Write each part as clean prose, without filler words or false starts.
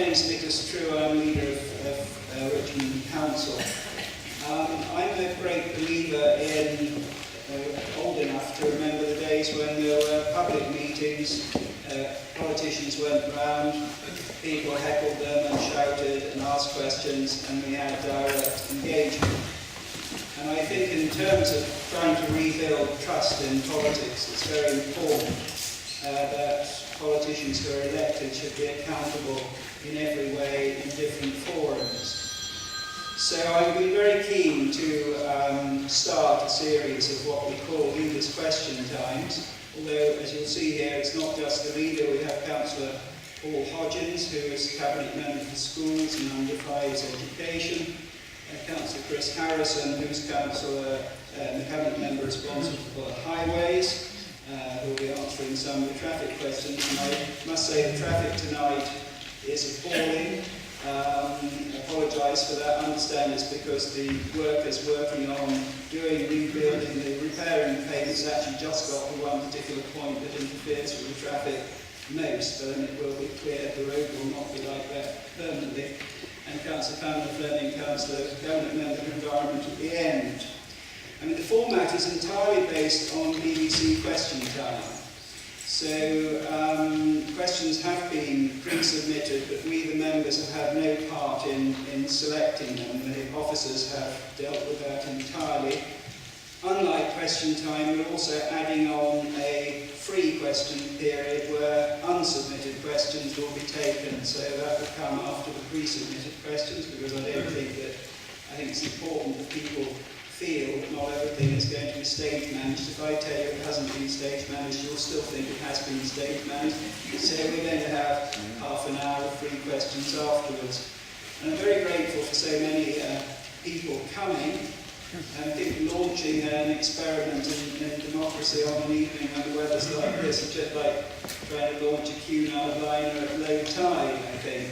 name's Nicholas True. I'm leader of Richmond Council. I'm a great believer in, old enough to remember the days when there were public meetings, politicians went round, people heckled them and shouted and asked questions, and we had direct engagement. And I think in terms of trying to rebuild trust in politics, it's very important that politicians who are elected should be accountable in every way in different forums. So I've been very keen to start a series of what we call Leaders' Question Times. Although, as you'll see here, it's not just the leader. We have Cllr Paul Hodgins, who is Cabinet Member for Schools and Under 5s Education. Cllr Chris Harrison, who's the Cabinet Member responsible for highways, who will be answering some of the traffic questions. And I must say the traffic tonight is appalling. I apologise for that. I understand it's because the workers working on rebuilding, repairing the pavements actually just got to one particular point that interferes with the traffic most, but then it will be clear the road will not be like that permanently. And Cllr Pamela Fleming, Cabinet Member for Environment at the end. I mean, the format is entirely based on BBC Question Time. So questions have been pre-submitted, but we, the members, have had no part in selecting them. The officers have dealt with that entirely. Unlike Question Time, we're also adding on a free question period where unsubmitted questions will be taken. So that will come after the pre-submitted questions, because I think it's important that people feel that not everything is going to be stage managed. If I tell you it hasn't been stage managed, you'll still think it has been stage managed. So we're going to have half an hour of free questions afterwards. And I'm very grateful for so many people coming. I think launching an experiment in democracy on an evening when the weather's like this is just like trying to launch a Cunard liner at low tide, I think.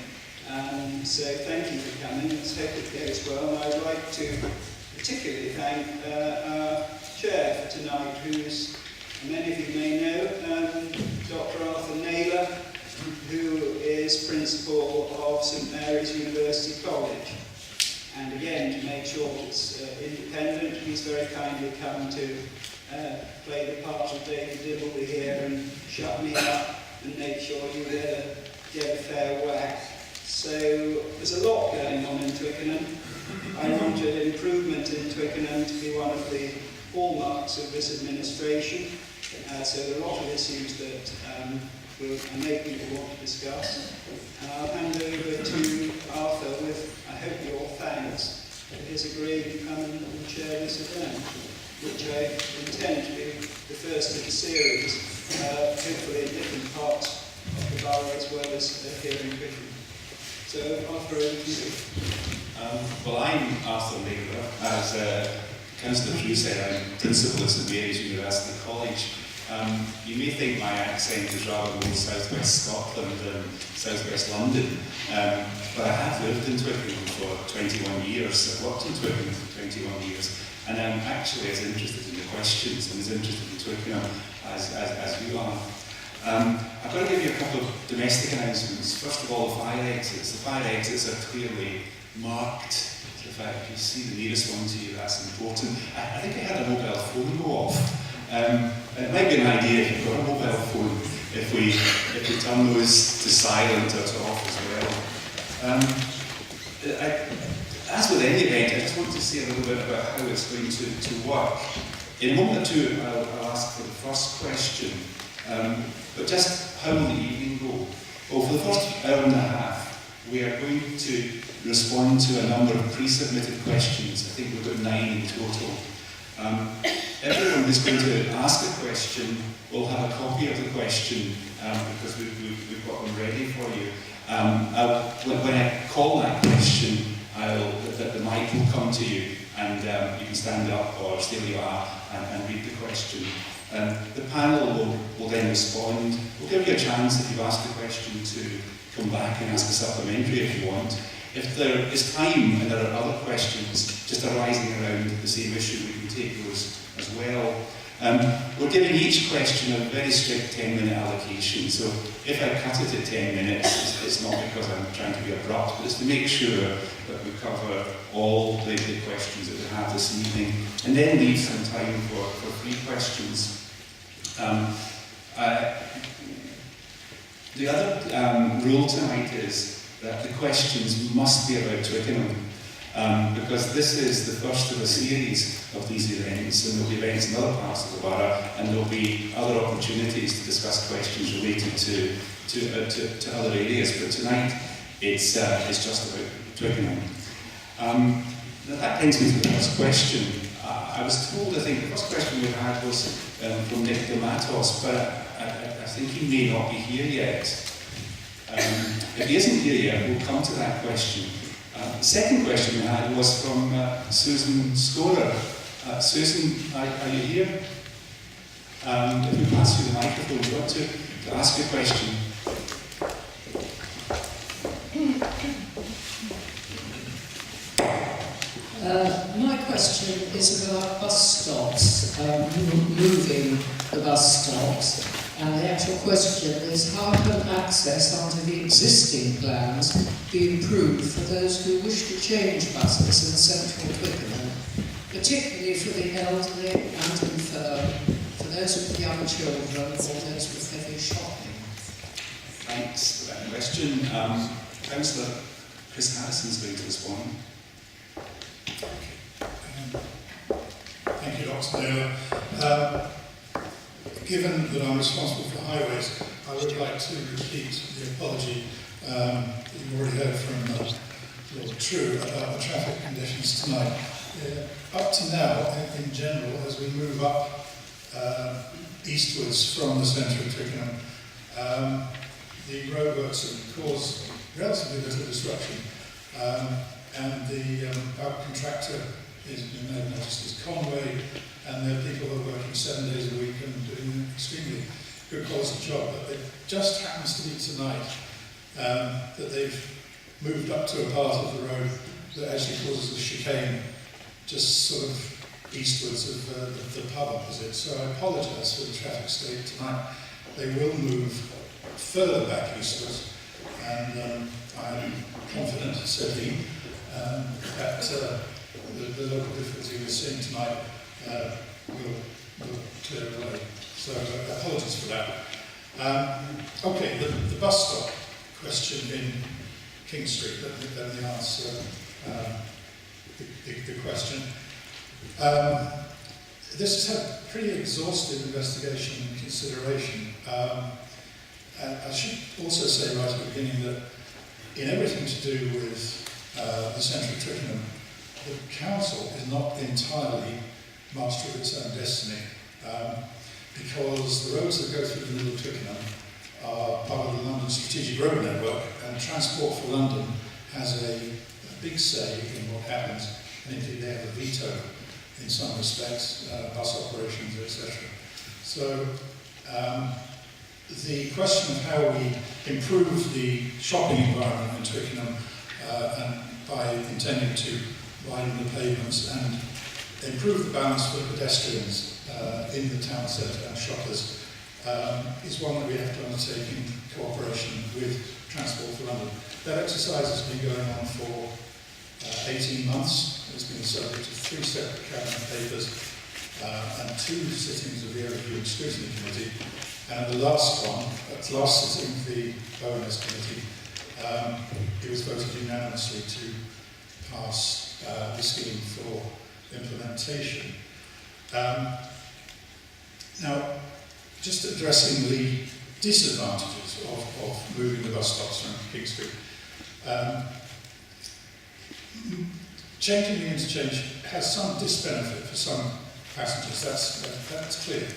So thank you for coming. Let's hope it goes well. And I'd like to particularly thank our chair for tonight, who's, many of you may know, Dr. Arthur Naylor, who is principal of St Mary's University College. And again, to make sure it's independent, he's very kindly come to play the part of David Dibbleby here and shut me up and make sure you get a fair whack. So there's a lot going on in Twickenham. I wanted improvement in Twickenham to be one of the hallmarks of this administration. So there are a lot of issues that I know people want to discuss. And I'll hand over to Arthur with, I hope, your thanks for his agreeing to come and chair this event, which I intend to be the first of the series, hopefully in different parts of the borough as well as here in Twickenham. So, Arthur, over to you. Well, I'm Arthur Naylor. As Councillor True said, I'm principal at St Mary's University College. You may think my accent is rather more southwest Scotland than southwest London, but I have lived in Twickenham for 21 years. I've worked in Twickenham for 21 years, and I'm actually as interested in the questions and as interested in Twickenham as you are. I've got to give you a couple of domestic announcements. First of all, the fire exits. The fire exits are clearly marked. In fact, you see the nearest one to you, that's important. I think I had a mobile phone go off. It might be an idea if you've got a mobile phone, if we turn those to silent or to off as well. As with any event, I just want to say a little bit about how it's going to work. In a moment or two, I'll ask for the first question. But just how will the evening go? Well, for the first hour and a half, we are going to respond to a number of pre-submitted questions. I think we've got 9 in total. Everyone who's going to ask a question will have a copy of the question because we've got them ready for you. When I call that question, the mic will come to you and you can stand up or stay where you are and read the question. The panel will then respond. We'll give you a chance, if you've asked a question, to come back and ask a supplementary if you want. If there is time and there are other questions just arising around the same issue, we can take those as well. We're giving each question a very strict 10-minute allocation, so if I cut it at 10 minutes, it's not because I'm trying to be abrupt, but it's to make sure that we cover all the questions that we have this evening, and then leave some time for free questions. The other rule tonight is that the questions must be about Twickenham, because this is the first of a series of these events, and there'll be events in other parts of the borough, and there'll be other opportunities to discuss questions related to other areas. But tonight, it's just about Twickenham. That brings me to the first question. I was told, I think, the first question we had was from Nick Dematos, but I think he may not be here yet. If he isn't here yet, we'll come to that question. The second question we had was from Susan Scorer. Susan, are you here? If we pass you the microphone, you want to ask a question. My question is about bus stops, moving the bus stops. And the actual question is, how can access under the existing plans be improved for those who wish to change buses in central Twickenham, particularly for the elderly and infirm, for those with young children or those with heavy shopping? Thanks for that question. Cllr Chris Harrison is going to respond. Thank you, Dr. Naylor. Given that I'm responsible for highways, I would like to repeat the apology that you've already heard from Lord True about the traffic conditions tonight. Up to now, in general, as we move up eastwards from the centre of Twickenham, the roadworks have caused relatively little disruption, and our contractor is noticed as Conway, and there are people who are working 7 days a week and doing an extremely good quality job. But it just happens to be tonight that they've moved up to a part of the road that actually causes a chicane just sort of eastwards of the pub opposite. So I apologise for the traffic state tonight. They will move further back eastwards, and I'm confident, said he, that the local difficulty we're seeing tonight will clear away. So apologies for that. Okay, the bus stop question in King Street. Let me answer the question. This has had pretty exhaustive investigation and consideration. And I should also say right at the beginning that in everything to do with the centre of Twickenham, the council is not entirely master of its own destiny, because the roads that go through the middle of Twickenham are part of the London Strategic Road Network, and Transport for London has a big say in what happens, and indeed they have a veto in some respects, bus operations, etc. So the question of how we improve the shopping environment in Twickenham and by intending to widen the pavements and improve the balance for pedestrians in the town centre and shoppers is one that we have to undertake in cooperation with Transport for London. That exercise has been going on for 18 months. It's been subject to 3 separate cabinet papers and 2 sittings of the Overview and Scrutiny Committee. And the last one, at the last sitting of the ONS Committee, it was voted unanimously to pass the scheme for implementation. Now, just addressing the disadvantages of moving the bus stops from King Street. Changing the interchange has some disbenefit for some passengers, that's clear.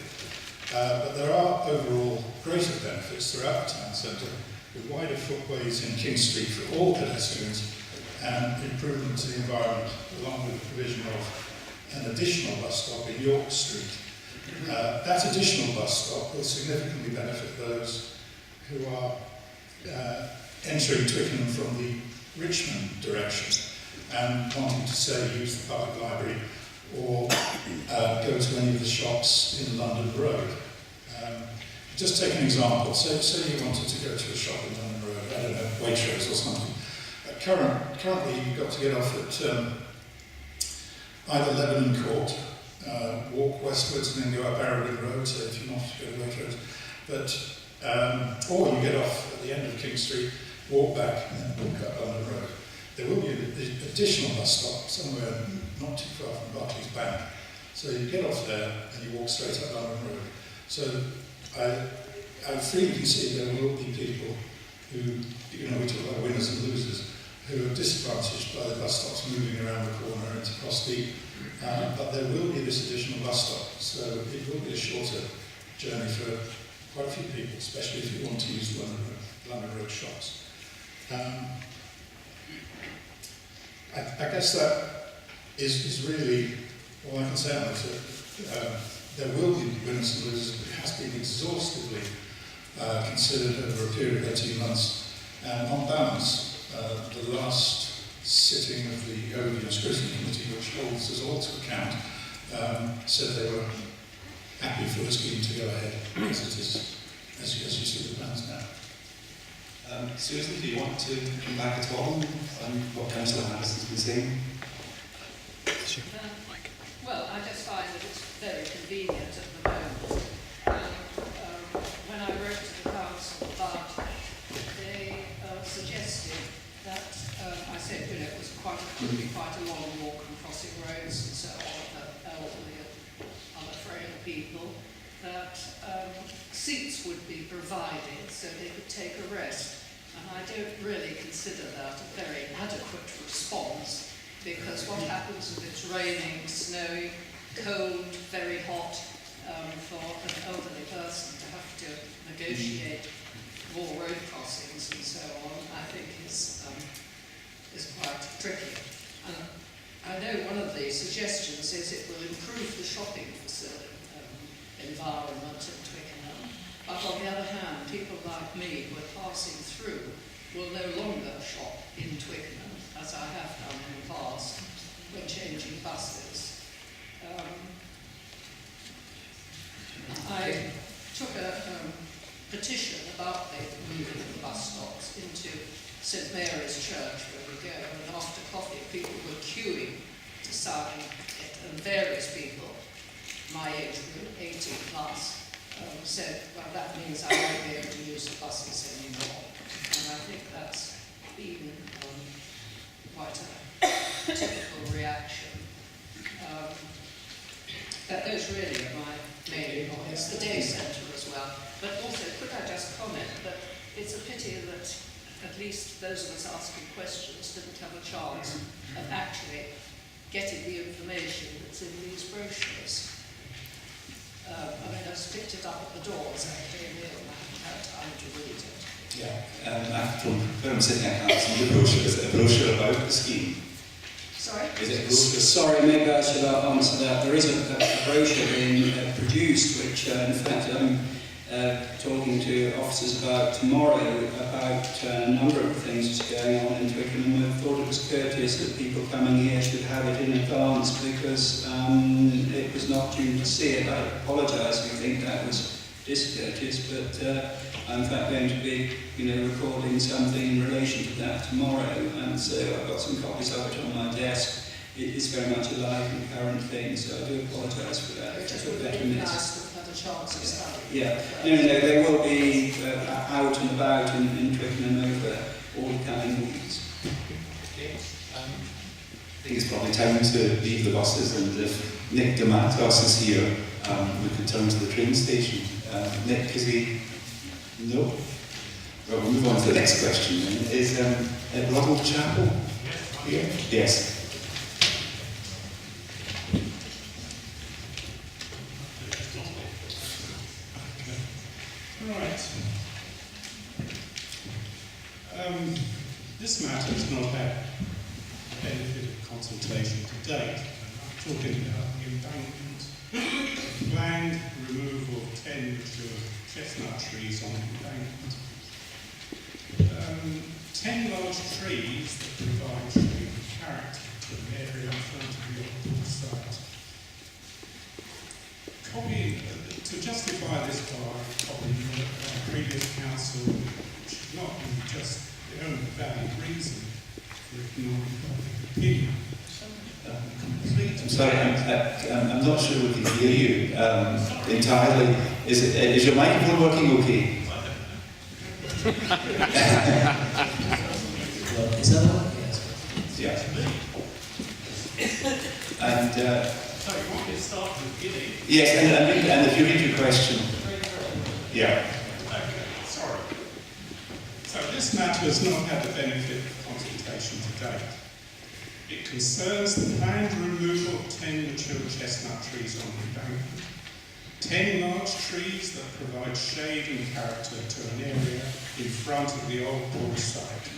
But there are overall greater benefits throughout the town centre, with wider footways in King Street for all pedestrians and improvement to the environment, along with the provision of an additional bus stop in York Street. That additional bus stop will significantly benefit those who are entering Twickenham from the Richmond direction and wanting to, say, use the public library or go to any of the shops in London Road. Just take an example. Say you wanted to go to a shop in London Road, I don't know, Waitrose or something. Currently, you've got to get off at either Lebanon Court, walk westwards and then go up Arrowwood Road, so if you want to go to Waitrose. But, or you get off at the end of King Street, walk back and then walk up London Road. There will be an additional bus stop somewhere not too far from Barclays Bank. So you get off there and you walk straight up London Road. So I freely concede there will be people who, we talk about winners and losers, who are disadvantaged by the bus stops moving around the corner into Cross Deep. But there will be this additional bus stop, so it will be a shorter journey for quite a few people, especially if you want to use London Road shops. I guess that is really all I can say on it. There will be winners and losers, but it has been exhaustively considered over a period of 18 months. And on balance, the last sitting of the Overview Scrutiny Committee, which holds us all to account, said they were happy for the scheme to go ahead as it is, as you see the plans now. Susan, do you want to come back at all on what Councillor Harrison's been saying? Well, I just find that it's very convenient at the moment. When I wrote to the council about it, they suggested that, I said, it was could be quite a long walk from crossing roads and so on, for elderly and other frail people, that seats would be provided so they could take a rest. And I don't really consider that a very adequate response, because what happens if it's raining, snowing, cold, very hot, for an elderly person to have to negotiate more road crossings and so on, I think is quite tricky. And I know one of the suggestions is it will improve the shopping facility environment in Twickenham. But on the other hand, people like me who are passing through will no longer shop in Twickenham, as I have done in the past when changing buses. I took a petition about the moving of the bus stops into St Mary's Church where we go, and after coffee people were queuing to sign it, and various people, my age group, 18 plus, said, well, that means I won't be able to use the buses anymore. And I think that's been quite a typical reaction. But those really are my main points. The day centre as well. But also, could I just comment that it's a pity that at least those of us asking questions didn't have a chance of actually getting the information that's in these brochures. I just picked it up at the door as I came in and I haven't had time to read it. Yeah, from where I'm sitting, I can't see the brochure. Is it a brochure about the scheme? Sorry? Is it a brochure? Sorry, maybe I should answer that. There is a brochure being produced, which in fact I'm talking to officers about tomorrow about a number of things that's going on in Twickenham. I thought it was courteous that people coming here should have it in advance because it was not due to see it. I apologise if you think that was discourteous, but I'm in fact going to be recording something in relation to that tomorrow, and so I've got some copies of it on my desk. It is very much a live and current thing, so I do apologise for that. It would have been nice to have had a chance of studying. Yeah, no, they will be out and about in Twickenham over all the coming weeks. Okay. I think it's probably time to leave the buses, and if Nick Dematos is here, we could turn to the train station. Nick, is he? No? Well, we'll move on to the next question then. Is Ronald Chapel here? Yes. Right. This matter has not had the benefit of consultation to date. I'm talking about the embankment, planned removal of 10 mature chestnut trees on the embankment. 10 large trees that provide shade and character to the area in front of the old site. To justify this by copying work by a previous council should not be just the only valid reason for ignoring public opinion. I'm sorry, I'm not sure we can hear you entirely. Is your microphone working okay? Is that all? Yes. Yeah. And So you want me to start from the beginning? yes, and if you read your question, yeah. Okay, sorry. So this matter has not had the benefit of consultation to date. It concerns the planned removal of 10 mature chestnut trees on the embankment, 10 large trees that provide shade and character to an area in front of the old Paul site.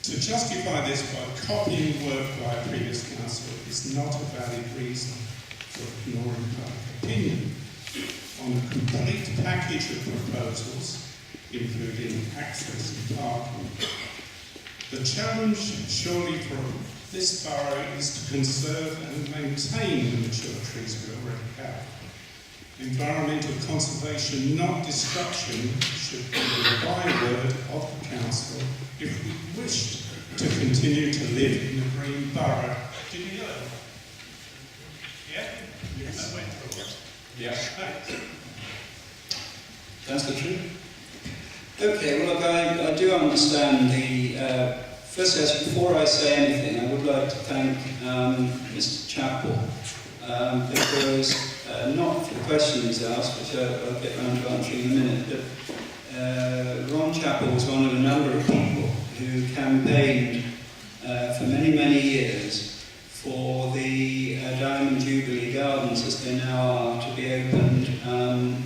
To justify this by copying work by a previous council is not a valid reason for ignoring public opinion on a complete package of proposals, including access and parking. The challenge surely for this borough is to conserve and maintain the mature trees we already have. Environmental conservation, not destruction, should be the byword of the council if we wished to continue to live in a green borough. Did you hear that? Yeah? Yes. That went through it. Yeah. Thanks. That's the truth. Okay, well, look, I do understand the... first, before I say anything, I would like to thank Mr. Chappell, because not for the question he's asked, which I'll get round to answering in a minute, but Ron Chappell was one of a number of people who campaigned for many, many years for the Diamond Jubilee Gardens, as they now are, to be opened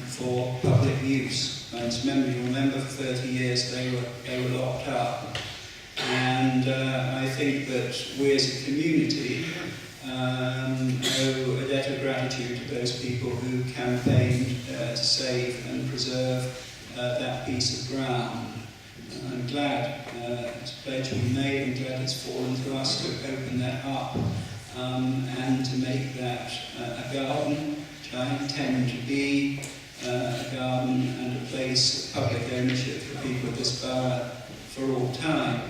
for public use. You remember for 30 years they were locked up. And I think that we as a community owe a debt of gratitude to those people who campaigned to save and preserve that piece of ground. I'm glad it's a pledge we made, I'm glad it's fallen to us to open that up and to make that a garden, which I intend to be a garden and a place of public ownership for people of this borough for all time.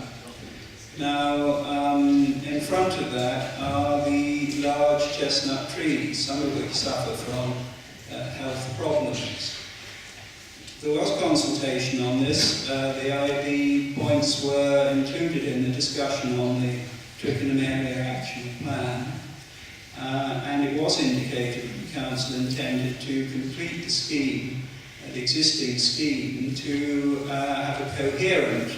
Now, in front of that are the large chestnut trees, some of which suffer from health problems. There was consultation on this. The points were included in the discussion on the Twickenham Area Action Plan, and it was indicated that the Council intended to complete the scheme, the existing scheme, to have a coherent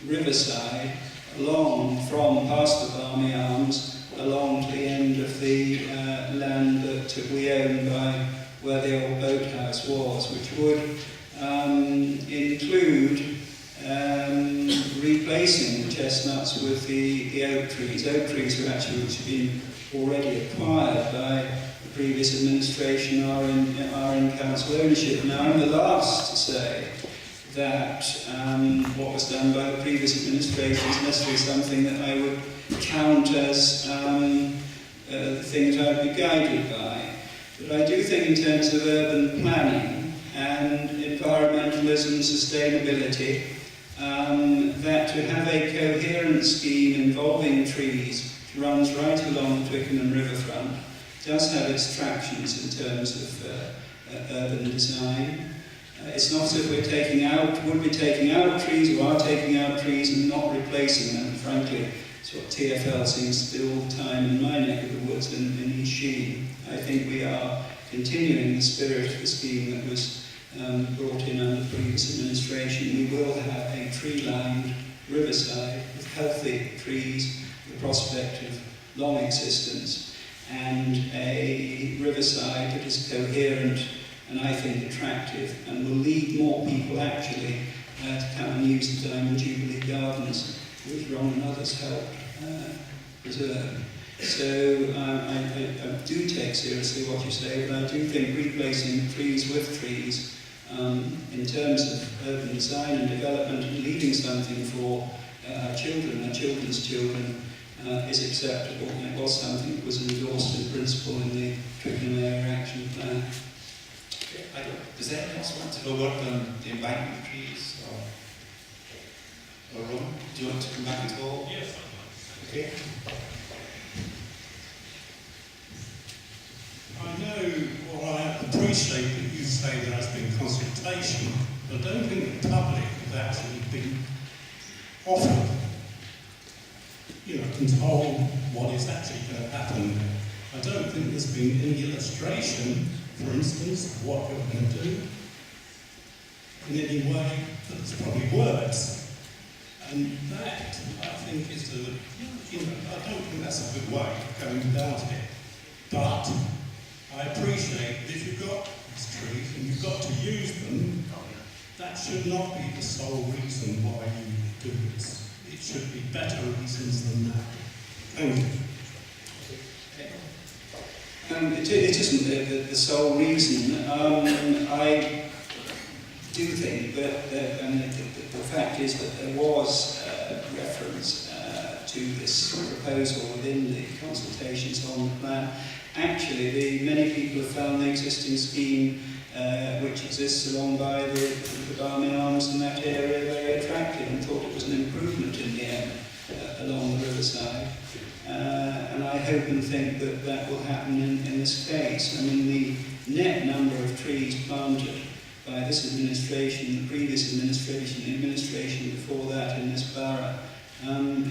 riverside along from past the Barmy Arms, along to the end of the land that we own by where the old boathouse was, which would include replacing the chestnuts with the oak trees. Oak trees were actually which had been already acquired by the previous administration are in council ownership. Now I'm the last to say that what was done by the previous administration is necessarily something that I would count as the things I would be guided by. But I do think in terms of urban planning and environmentalism, sustainability, that to have a coherent scheme involving trees which runs right along the Twickenham riverfront does have its attractions in terms of urban design. It's not as if would be taking out trees or are taking out trees and not replacing them. Frankly, it's what TfL seems to do all the time in my neck of the woods in East Sheen. I think we are continuing the spirit of the scheme that was brought in under the previous administration. We will have a tree-lined riverside with healthy trees, the prospect of long existence, and a riverside that is coherent and I think attractive and will lead more people actually to come and use the Diamond Jubilee Gardens, which Ron and others helped preserve. So I do take seriously what you say, but I do think replacing trees with trees in terms of urban design and development and leaving something for our children, our children's children, is acceptable. And it was something that was endorsed in principle in the Twickenham Area Action Plan. Does anyone else want to go work on the embankment trees? Or Ron, do you want to come back at all? Yes. Okay. I know, or I appreciate that you say there has been consultation, but I don't think the public has actually been offered, and told what is actually going to happen. I don't think there's been any illustration, for instance, of what you're going to do in any way that's probably works. And that, I think, is I don't think that's a good way of going about it. But I appreciate that if you've got these trees and you've got to use them, that should not be the sole reason why you do this. It should be better reasons than that. Thank you. It isn't the sole reason. I do think that the fact is that there was reference to this proposal within the consultations on the plan. Actually, many people have found the existing scheme which exists along by the Barmy Arms and that area very attractive and thought it was an improvement in the end along the riverside. And I hope and think that that will happen in this case. I mean, the net number of trees planted by this administration, the previous administration, the administration before that in this borough,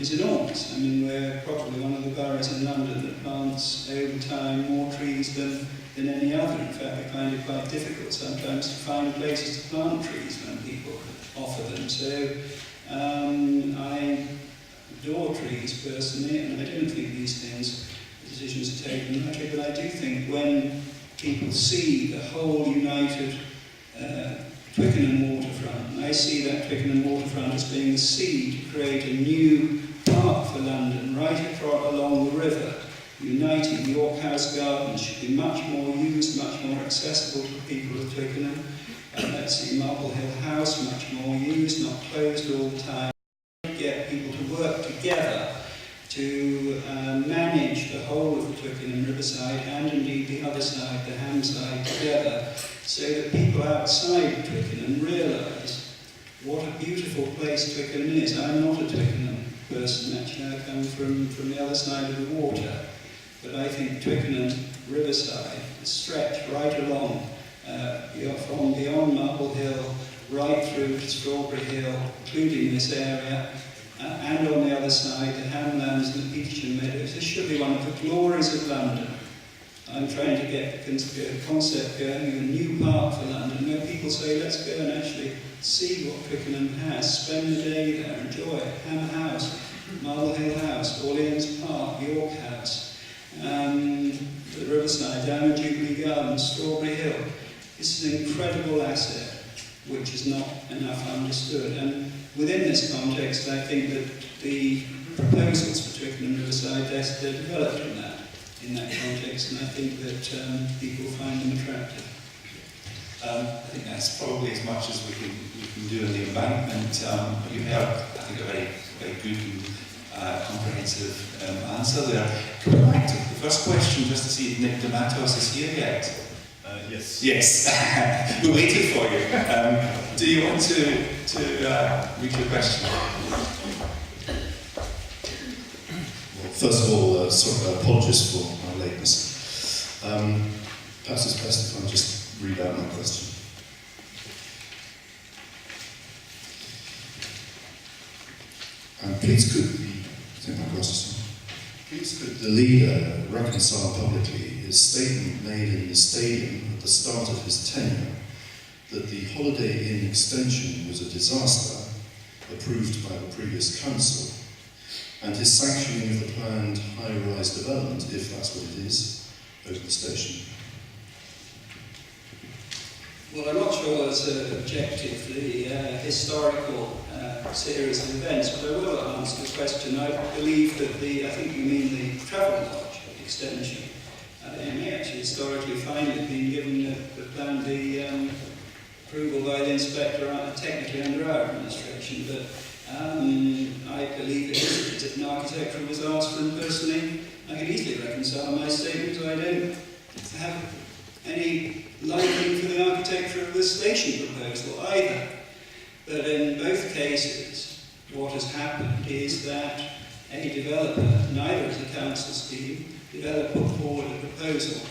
is enormous. I mean, we're probably one of the boroughs in London that plants over time more trees than any other. In fact, we find it quite difficult sometimes to find places to plant trees when people offer them. So I adore trees personally, and I don't think these things, decisions are taken lightly, but I do think when people see the whole united Twickenham waterfront, and I see that Twickenham waterfront as being the seed to create a new park for London right along the river, uniting York House Gardens should be much more used, much more accessible to the people of Twickenham. Let's see Marble Hill House much more used, not closed all the time. Get people to work together to manage the whole of the Twickenham riverside and indeed the other side, the Ham side, together, so that people outside Twickenham realise what a beautiful place Twickenham is. I'm not a Twickenham person, actually. I come from the other side of the water. But I think Twickenham riverside is stretched right along from beyond Marble Hill right through to Strawberry Hill, including this area, and on the other side, the Hamlands and the Peacham Meadows. This should be one of the glories of London. I'm trying to get the concept going, a new park for London, where people say, let's go and actually see what Twickenham has, spend the day there, enjoy it. Ham House, Marble Hill House, Orleans Park, York House, the riverside, down at Jubilee Gardens, Strawberry Hill. This is an incredible asset, which is not enough understood. And within this context, I think that the proposals for Twickenham Riverside, they're developed in that context, and I think that people find them attractive. I think that's probably as much as we can do in the embankment. You have, I think, a very good and comprehensive answer there. Can we go back to the first question just to see if Nick Dematos is here yet? Yes. Yes, we waited for you. Do you want to read your question? Well, first of all, apologies for my lateness. Perhaps it's best if I just read out my question. Please could the leader reconcile publicly his statement made in the stadium at the start of his tenure that the Holiday Inn extension was a disaster approved by the previous council, and his sanctioning of the planned high-rise development, if that's what it is, over the station? Well, I'm not sure that's objectively historical series of events, but I will answer the question. I believe that I think you mean the travel lodge extension. It may actually historically find it being given the plan, the approval by the inspector, technically under our administration, but I believe it's an architectural disaster, and personally, I can easily reconcile my statement, so I don't have any liking for the the architecture of the station proposal either. But in both cases, what has happened is that a developer, neither as a council scheme, developer put forward a proposal,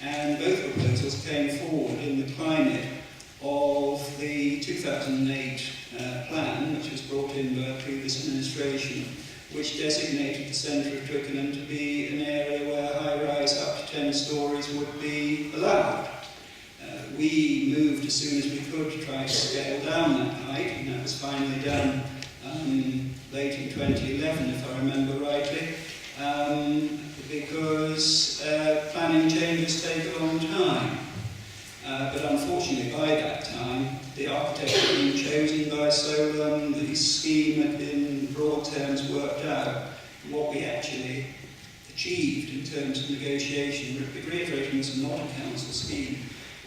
and both proposals came forward in the climate of the 2008 plan, which was brought in by the previous administration, which designated the centre of Twickenham to be an area where high-rise up to 10 stories would be allowed. We moved as soon as we could to try to scale down that height, and that was finally done late in 2011, if I remember rightly, because planning changes take a long time. But unfortunately, by that time, the architect had been chosen by so long, the scheme had been, in broad terms, worked out. What we actually achieved in terms of negotiation, reiterating this is not a council scheme.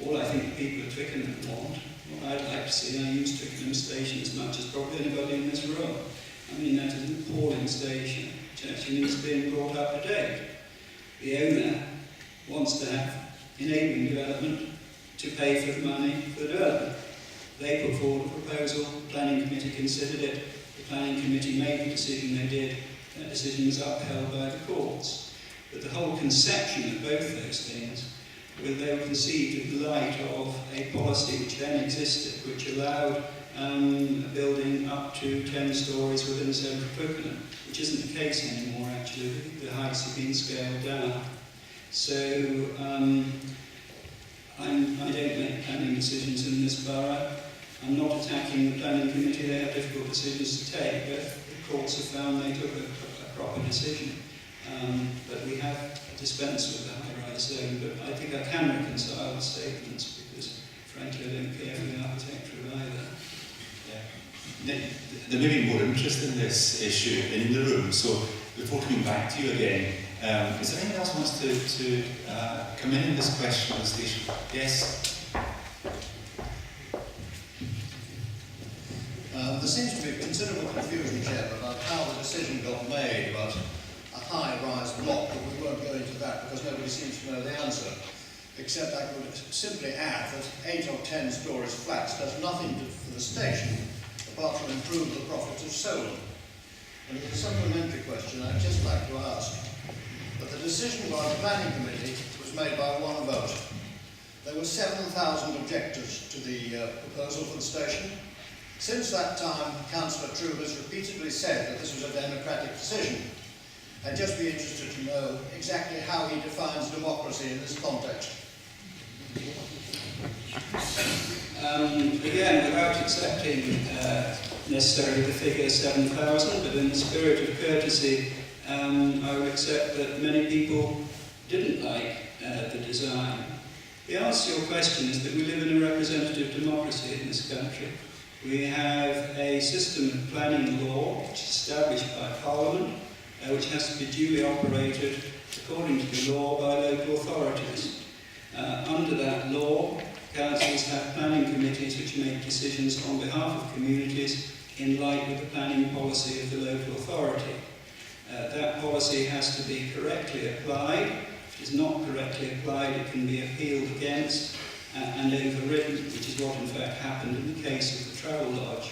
All I think the people of Twickenham want, what I'd like to see, and I use Twickenham Station as much as probably anybody in this room. I mean, that is an appalling station, which actually needs being brought up to date. The owner wants to have enabling development to pay for the money for the development. They put forward a proposal, the planning committee considered it, the planning committee made the decision they did, that decision was upheld by the courts. But the whole conception of both those things, they were conceived in the light of a policy which then existed, which allowed a building up to 10 stories within the centre of Twickenham, which isn't the case anymore actually. The heights have been scaled down. So I don't make planning decisions in this borough. I'm not attacking the planning committee, they have difficult decisions to take, but the courts have found they took a proper decision. But we have dispensed with the high-rise zone, but I think I can reconcile the statements because, frankly, I don't care for the architecture either. Yeah. There may be more interest in this issue in the room, so before coming back to you again, is there anyone else who wants to come in this question on the station? Yes? There seems to be considerable confusion, Chair, about how the decision got made about a high-rise block, but we won't go into that because nobody seems to know the answer. Except I would simply add that 8 or 10 stories flats does nothing for the station apart from improve the profits of Solent. And as a supplementary question, I'd just like to ask that the decision by the planning committee was made by one vote. There were 7,000 objectors to the proposal for the station. Since that time, Councillor True has repeatedly said that this was a democratic decision. I'd just be interested to know exactly how he defines democracy in this context. Again, without accepting necessarily the figure 7,000, but in the spirit of courtesy, I would accept that many people didn't like the design. The answer to your question is that we live in a representative democracy in this country. We have a system of planning law which is established by Parliament, which has to be duly operated according to the law by local authorities. Under that law, councils have planning committees which make decisions on behalf of communities in line with the planning policy of the local authority. That policy has to be correctly applied. If it is not correctly applied, it can be appealed against and overridden, which is what in fact happened in the case of the Travel Lodge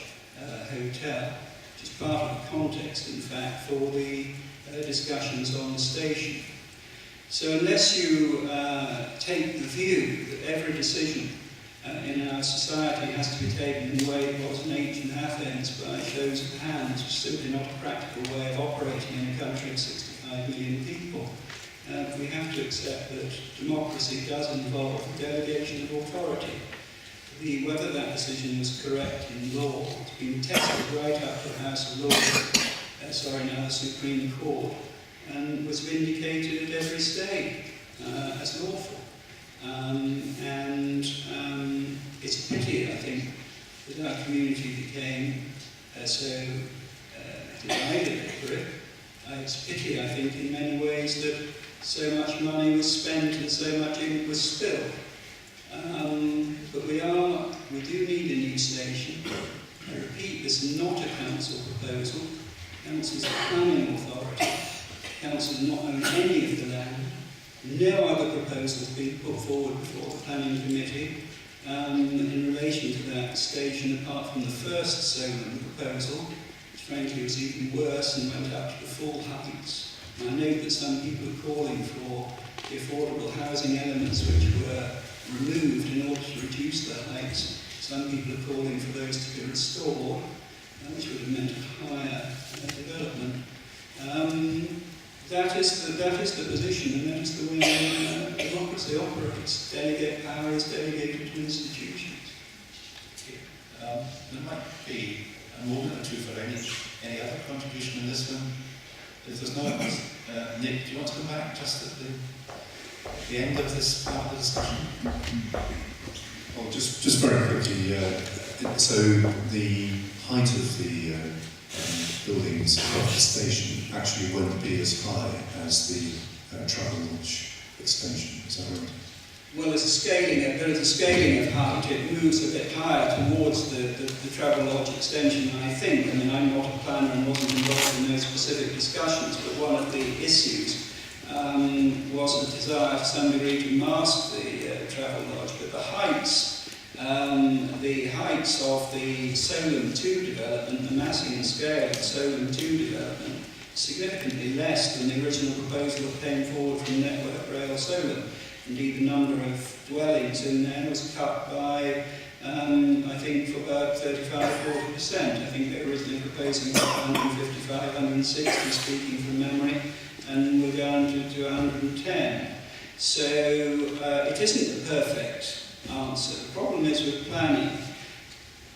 Hotel, which is part of the context, in fact, for the discussions on the station. So unless you take the view that every decision in our society has to be taken in the way it was in ancient Athens by shows of hands, which is simply not a practical way of operating in a country of 65 million people, we have to accept that democracy does involve the delegation of authority. Whether that decision was correct in law has been tested right up to the House of Lords, now the Supreme Court, and was vindicated at every stage as lawful. It's a pity, I think, that our community became so divided over it. It's a pity, I think, in many ways that so much money was spent and so much ink was spilled. But we do need a new station. I repeat, this is not a council proposal. Council is a planning authority. Council does not own any of the land. No other proposal has been put forward before the planning committee. in relation to that station, apart from the first Solent proposal, which frankly was even worse and went up to the full heights. And I know that some people are calling for the affordable housing elements which were removed in order to reduce the heights. Some people are calling for those to be restored, which would have meant a higher development. That is the position, and that is the way democracy operates. Delegate power is delegated to institutions. There might be a moment or two for any other contribution in this one. If there's no one, Nick, do you want to come back just at the end of this part of the discussion? Well, just very quickly, so the height of the buildings above the station actually won't be as high as the travel lodge extension, is that right? Well, there is a scaling of height. It moves a bit higher towards the travel lodge extension, I think. I mean, I'm not a planner and wasn't involved in those specific discussions, but one of the issues was a desire to some degree to mask the travel lodge, but the heights of the Solent 2 development, the massing and scale of the Solent 2 development, significantly less than the original proposal that came forward from Network Rail Solent. Indeed, the number of dwellings in there was cut by, I think, for about 35–40%. I think they were originally proposing 155, 160, speaking from memory, and we're down to 110. So it isn't the perfect answer. The problem is with planning.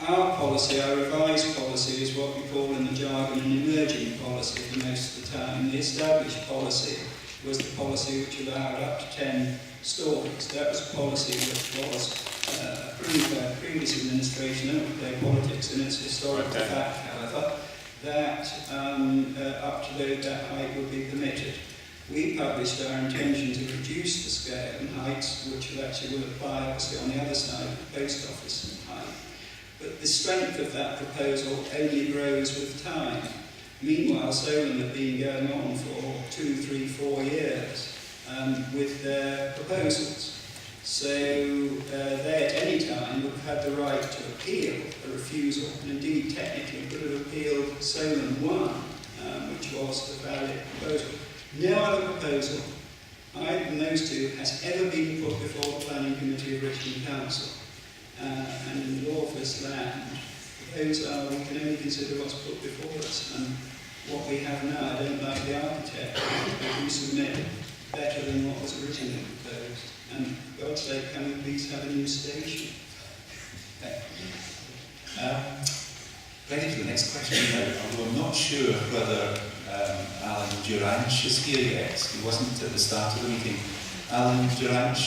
Our policy, our revised policy, is what we call in the jargon an emerging policy for most of the time. The established policy was the policy which allowed up to 10 stories. That was a policy which was approved by the previous administration. I don't play politics in its historical fact, however, that up to that height would be permitted. We published our intention to reduce the scale and heights, which actually will apply obviously on the other side of the post office and height. But the strength of that proposal only grows with time. Meanwhile, Solent have been going on for 2, 3, 4 years with their proposals. So they at any time would have had the right to appeal a refusal, and indeed technically could have appealed Solent 1, which was the valid proposal. No other proposal, either than those two, has ever been put before the Planning Committee of Richmond Council. And in the law of this land, those are, we can only consider what's put before us. And what we have now, I don't like the architect, but we submit better than what was originally proposed. And for God's sake, can we please have a new station? Ready for the next question now, although I'm not sure whether Alan Duranch is here yet. He wasn't at the start of the meeting. Alan Duranch?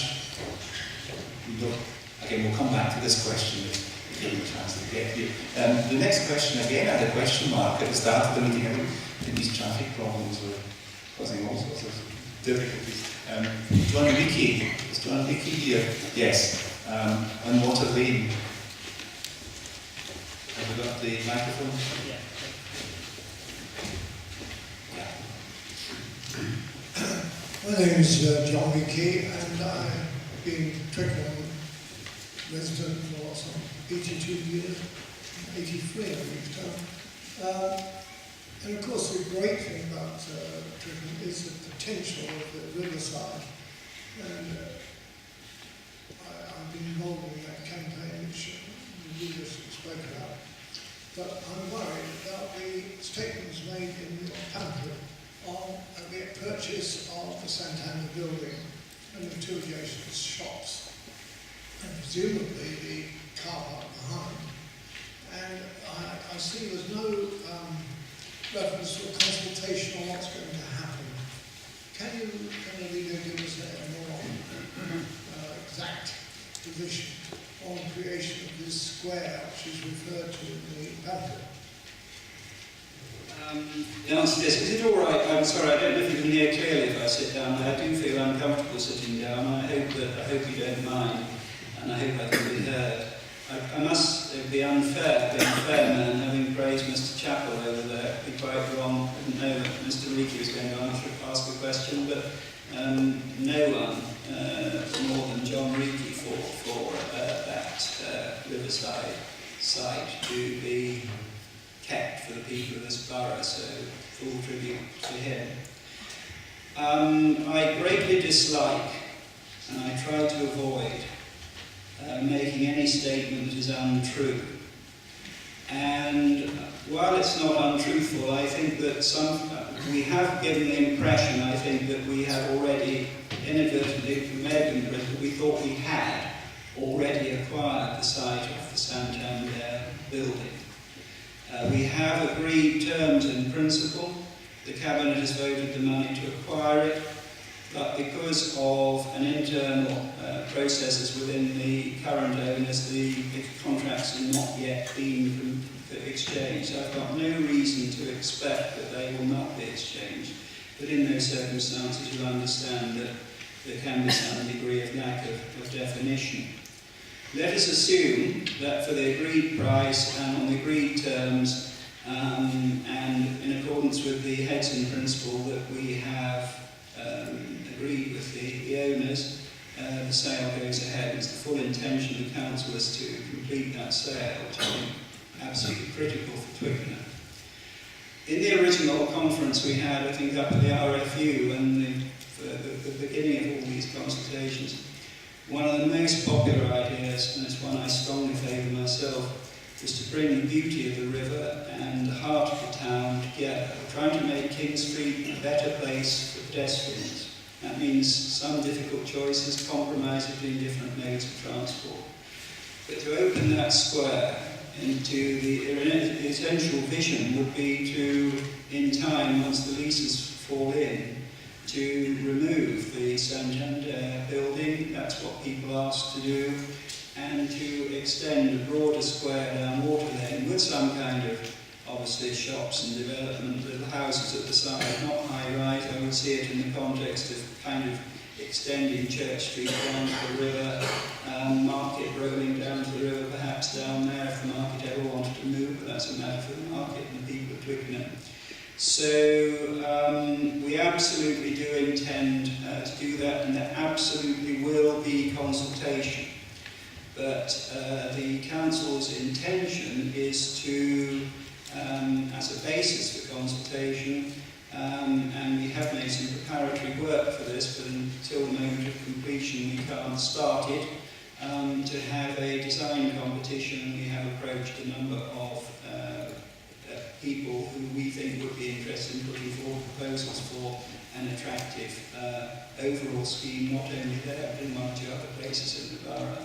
Again, we'll come back to this question if you have a chance to get here. The next question, again, had a question mark at the start of the meeting. I think these traffic problems were causing all sorts of difficulties. John Ricky, is John Ricky here? Yes. On Water Lane. Have we got the microphone? Yeah. My name is John Ricky, and I've been Twickenham resident for some 82 years, 83 I think. And of course the great thing about Twickenham is the potential of the riverside. And I've been involved in that campaign which the leaders spoke about. But I'm worried about the statements made in your pamphlet on the purchase of the Santander building and the 2 adjacent shops, and presumably the car park behind. And I see there's no reference to a consultation on what's going to happen. Can the leader give us a more exact position on creation of this square which is referred to in the pamphlet? The answer is, is it all right? I'm sorry, I don't know if you can hear clearly if I sit down. I do feel uncomfortable sitting down. I hope you don't mind, and I hope I can be heard. I must be unfair, being a fair man, having praised Mr. Chappell over there. It'd be quite wrong. I didn't know that Mr. Reiki was going to ask a question, but no one more than John Reiki for that. this borough, so full tribute to him. I greatly dislike, and I try to avoid, making any statement that is untrue. And while it's not untruthful, I think that we have given the impression, I think, that we have already inadvertently, we may have been correct, that we thought we had already acquired the site of the Santander building. We have agreed terms in principle. The Cabinet has voted the money to acquire it, but because of an internal processes within the current owners, the contracts have not yet been exchanged. I've got no reason to expect that they will not be exchanged, but in those circumstances you'll understand that there can be some degree of lack of definition. Let us assume that for the agreed price and on the agreed terms, and in accordance with the heads in principle that we have agreed with the owners, the sale goes ahead. It's the full intention of the council is to complete that sale, which I think absolutely critical for Twickenham. In the original conference we had, I think up at the RFU, and the beginning of all these consultations, one of the most popular ideas, and it's one I strongly favour myself, was to bring the beauty of the river and the heart of the town together. We're trying to make King Street a better place for pedestrians. That means some difficult choices, compromise between different modes of transport. But to open that square into the essential vision would be to, in time, once the leases fall in, to remove the Santander building. That's what people asked to do, and to extend a broader square down Water Lane with some kind of, obviously, shops and development, little houses at the side, not high-rise. I would see it in the context of kind of extending Church Street down to the river, market rolling down to the river, perhaps down there if the market ever wanted to move, but that's a matter for the market and the people of Twickenham. So we absolutely do intend to do that, and there absolutely will be consultation. But the Council's intention is to, as a basis for consultation, and we have made some preparatory work for this, but until the moment of completion we can't start it, to have a design competition. We have approached a number of people who we think would be interested in putting forward proposals for an attractive overall scheme, not only there, but in one or two other places in the borough.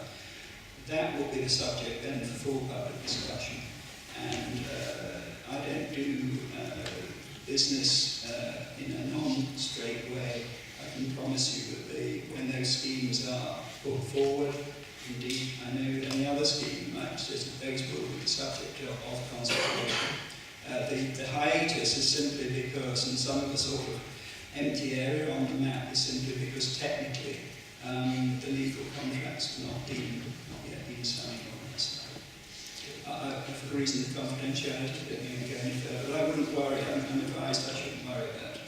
That will be the subject then for full public discussion. And I don't do business in a non-straight way. I can promise you that when those schemes are put forward, indeed I know any other scheme might suggest that those will be the subject of consultation. The hiatus is simply because, and some of the sort of empty area on the map is simply because technically the legal contracts have not yet been signed on this side. For the reason of confidentiality, I don't think we go any further, but I wouldn't worry. I'm advised I shouldn't worry about it.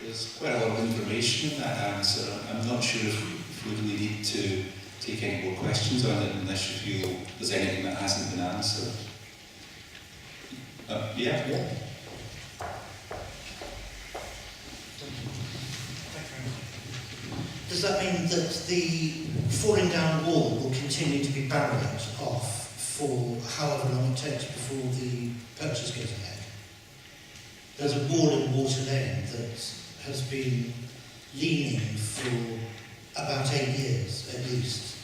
There's quite a lot of information in that answer. I'm not sure if we really need to take any more questions on it unless you feel there's anything that hasn't been answered. Yeah. Does that mean that the falling down wall will continue to be barriered off for however long it takes before the purchase goes ahead? There's a wall in Water Lane that has been leaning for about 8 years at least.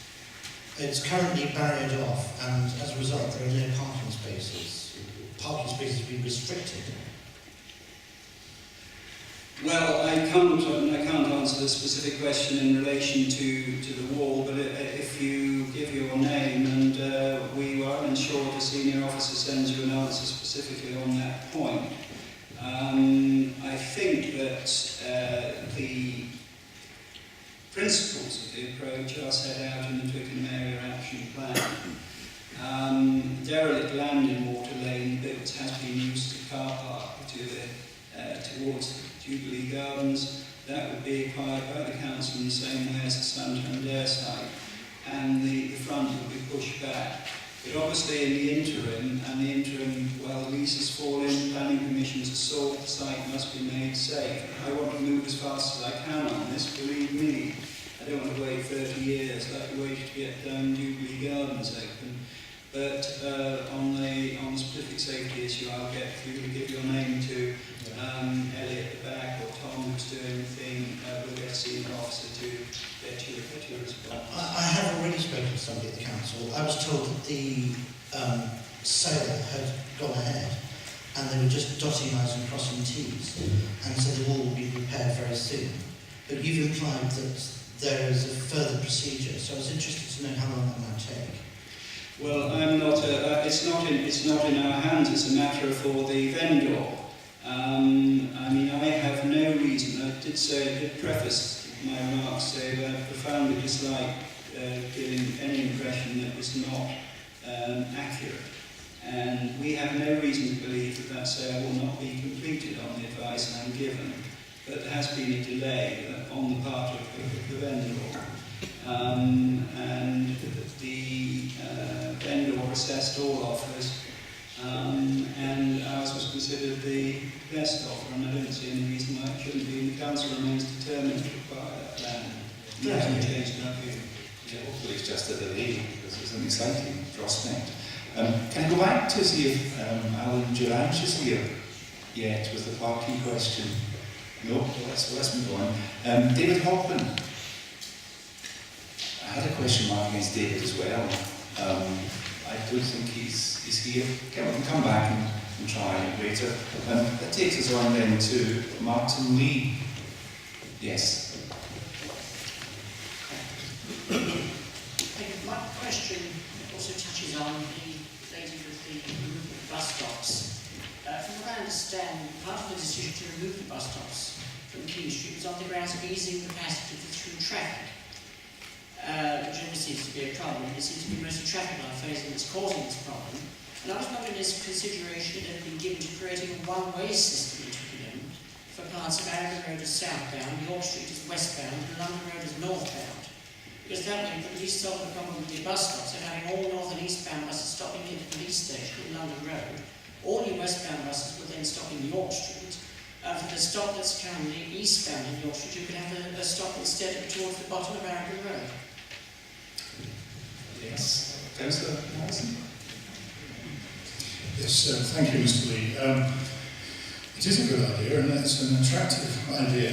It's currently barriered off, and as a result there are no parking spaces. Parking spaces have been restricted. Well, I can't answer the specific question in relation to the wall, but if you give your name and we will ensure the senior officer sends you an answer specifically on that point. I think that the principles of the approach are set out in the Twickenham Area Action Plan. Derelict land in Water Lane built has been used as a car park towards the Jubilee Gardens. That would be acquired by the council in the same way as the Santander site, and the front would be pushed back. But obviously in the interim, while the leases fall in, planning permissions are sought, the site must be made safe. I want to move as fast as I can on this, believe me. I don't want to wait 30 years like we waited to get Jubilee Gardens open. But on the specific safety issue, I'll get you to give your name to Elliot at the back or Tom who's doing the thing. We'll get a senior officer to get you a response. I have already spoken to somebody at the council. I was told that the sale had gone ahead and they were just dotting I's and crossing T's, and so the wall will be repaired very soon. But you've implied that there is a further procedure, so I was interested to know how long that might take. Well, I'm not. It's not in our hands. It's a matter for the vendor. I mean, I have no reason. I did preface my remarks say that I profoundly dislike giving any impression that was not accurate. And we have no reason to believe that sale will not be completed on the advice I'm given. But there has been a delay on the part of the vendor. And the vendor assessed all offers, and ours was considered the best offer, and I don't see any reason why it shouldn't be. The council remains determined to acquire that land. We haven't changed our view. Yeah, hopefully it's just a delay, because it's an exciting prospect. Can I go back to see if Alan Durange is here yet with the parking question? No? Well, let's move on. David Hockman. I had a question mark against David as well. I don't think he's here. Okay, we can come back and try later. That takes us on then to Martin Lee. Yes. My question also touches on the lady with the bus stops. From what I understand, part of the decision to remove the bus stops from King Street was on the grounds of easing capacity for through traffic. Which only seems to be a problem. It seems to be mostly traffic light phasing that's causing this problem. And I was wondering if consideration had been given to creating a one-way system in Twickenham for parts of Arundel Road as southbound, York Street as westbound, and London Road as northbound. Because that way, at least solve the problem with the bus stops of having all north and eastbound buses stopping at the police station in London Road. All your westbound buses would then stop in York Street. For the stop that's currently eastbound in York Street, you could have a stop instead towards the bottom of Arundel Road. Yes. Councillor Harrison. Yes, thank you, Mr. Lee. It is a good idea, and it's an attractive idea.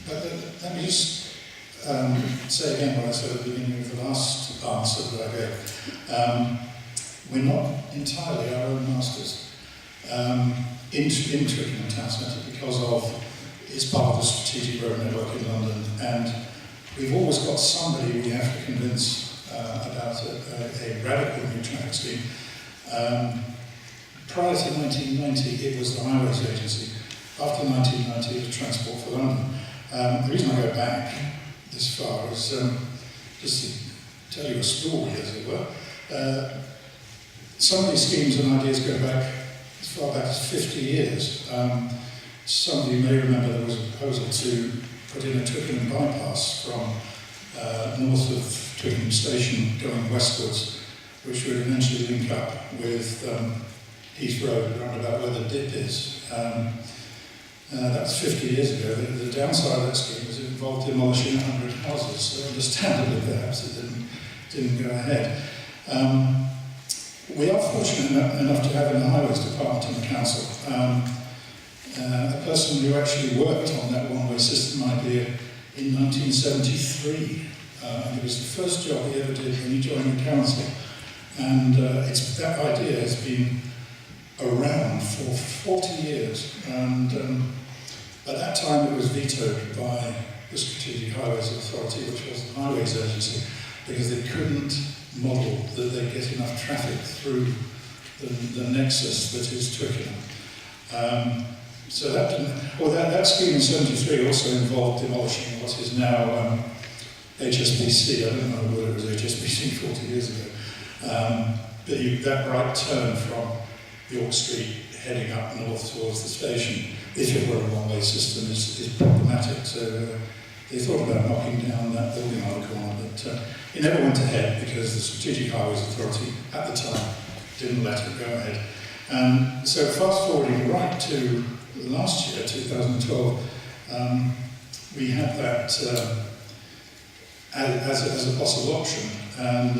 But let me just say again what I said at the beginning of the last answer that I gave. We're not entirely our own masters in Twickenham Town Centre because of it's part of the strategic road network in London, and we've always got somebody we have to convince about a radical new traffic scheme. Prior to 1990, it was the Highways Agency. After 1990, it was Transport for London. The reason I go back this far is just to tell you a story, as it were. Some of these schemes and ideas go back as far back as 50 years. Some of you may remember there was a proposal to put in a Twickenham bypass from north of Twickenham Station going westwards, which would eventually link up with Heath Road, around about where the dip is. That was 50 years ago. The downside of that scheme was it involved demolishing 100 houses, so understandably perhaps it didn't go ahead. We are fortunate enough to have in the Highways Department in the Council a person who actually worked on that one-way system idea in 1973. It was the first job he ever did when he joined the Council. And that idea has been around for 40 years. And at that time it was vetoed by the Strategic Highways Authority, which was the Highways Agency, because they couldn't model that they get enough traffic through the nexus that is Twickenham. So that scheme in 73 also involved demolishing what is now HSBC. I don't know whether it was HSBC 40 years ago. But that right turn from York Street heading up north towards the station, if it were a one-way system, is problematic. So they thought about knocking down that building on the corner, but it never went ahead because the Strategic Highways Authority at the time didn't let it go ahead. So fast forwarding right to last year, 2012, we had that as a possible option, and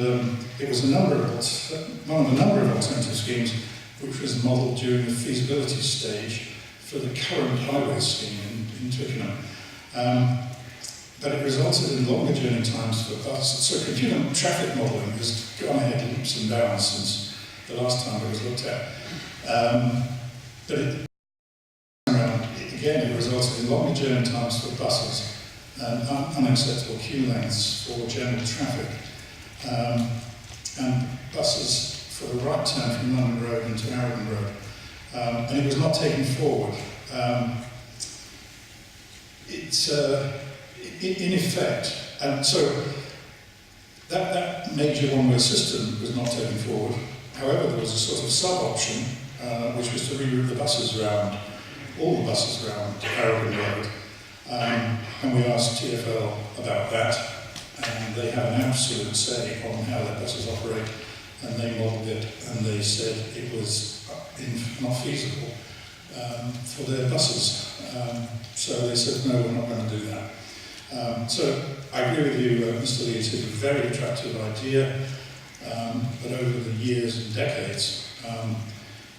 it was one of a number of alternative schemes which was modelled during the feasibility stage for the current highway scheme in Twickenham. But it resulted in longer journey times for buses. So computer traffic modelling has gone ahead leaps and bounds since the last time it was looked at. But again, it resulted in longer journey times for buses and unacceptable queue lengths for general traffic. And buses for the right turn from London Road into Arrowden Road. And it was not taken forward. It's in effect, and so that major one-way system was not taken forward. However, there was a sort of sub-option, which was to reroute the buses around, all the buses around Arrowden Road. And we asked TfL about that, and they have an absolute say on how their buses operate, and they modelled it, and they said it was not feasible for their buses. So they said, no, we're not going to do that. So I agree with you, Mr. Lee, it's a very attractive idea, but over the years and decades,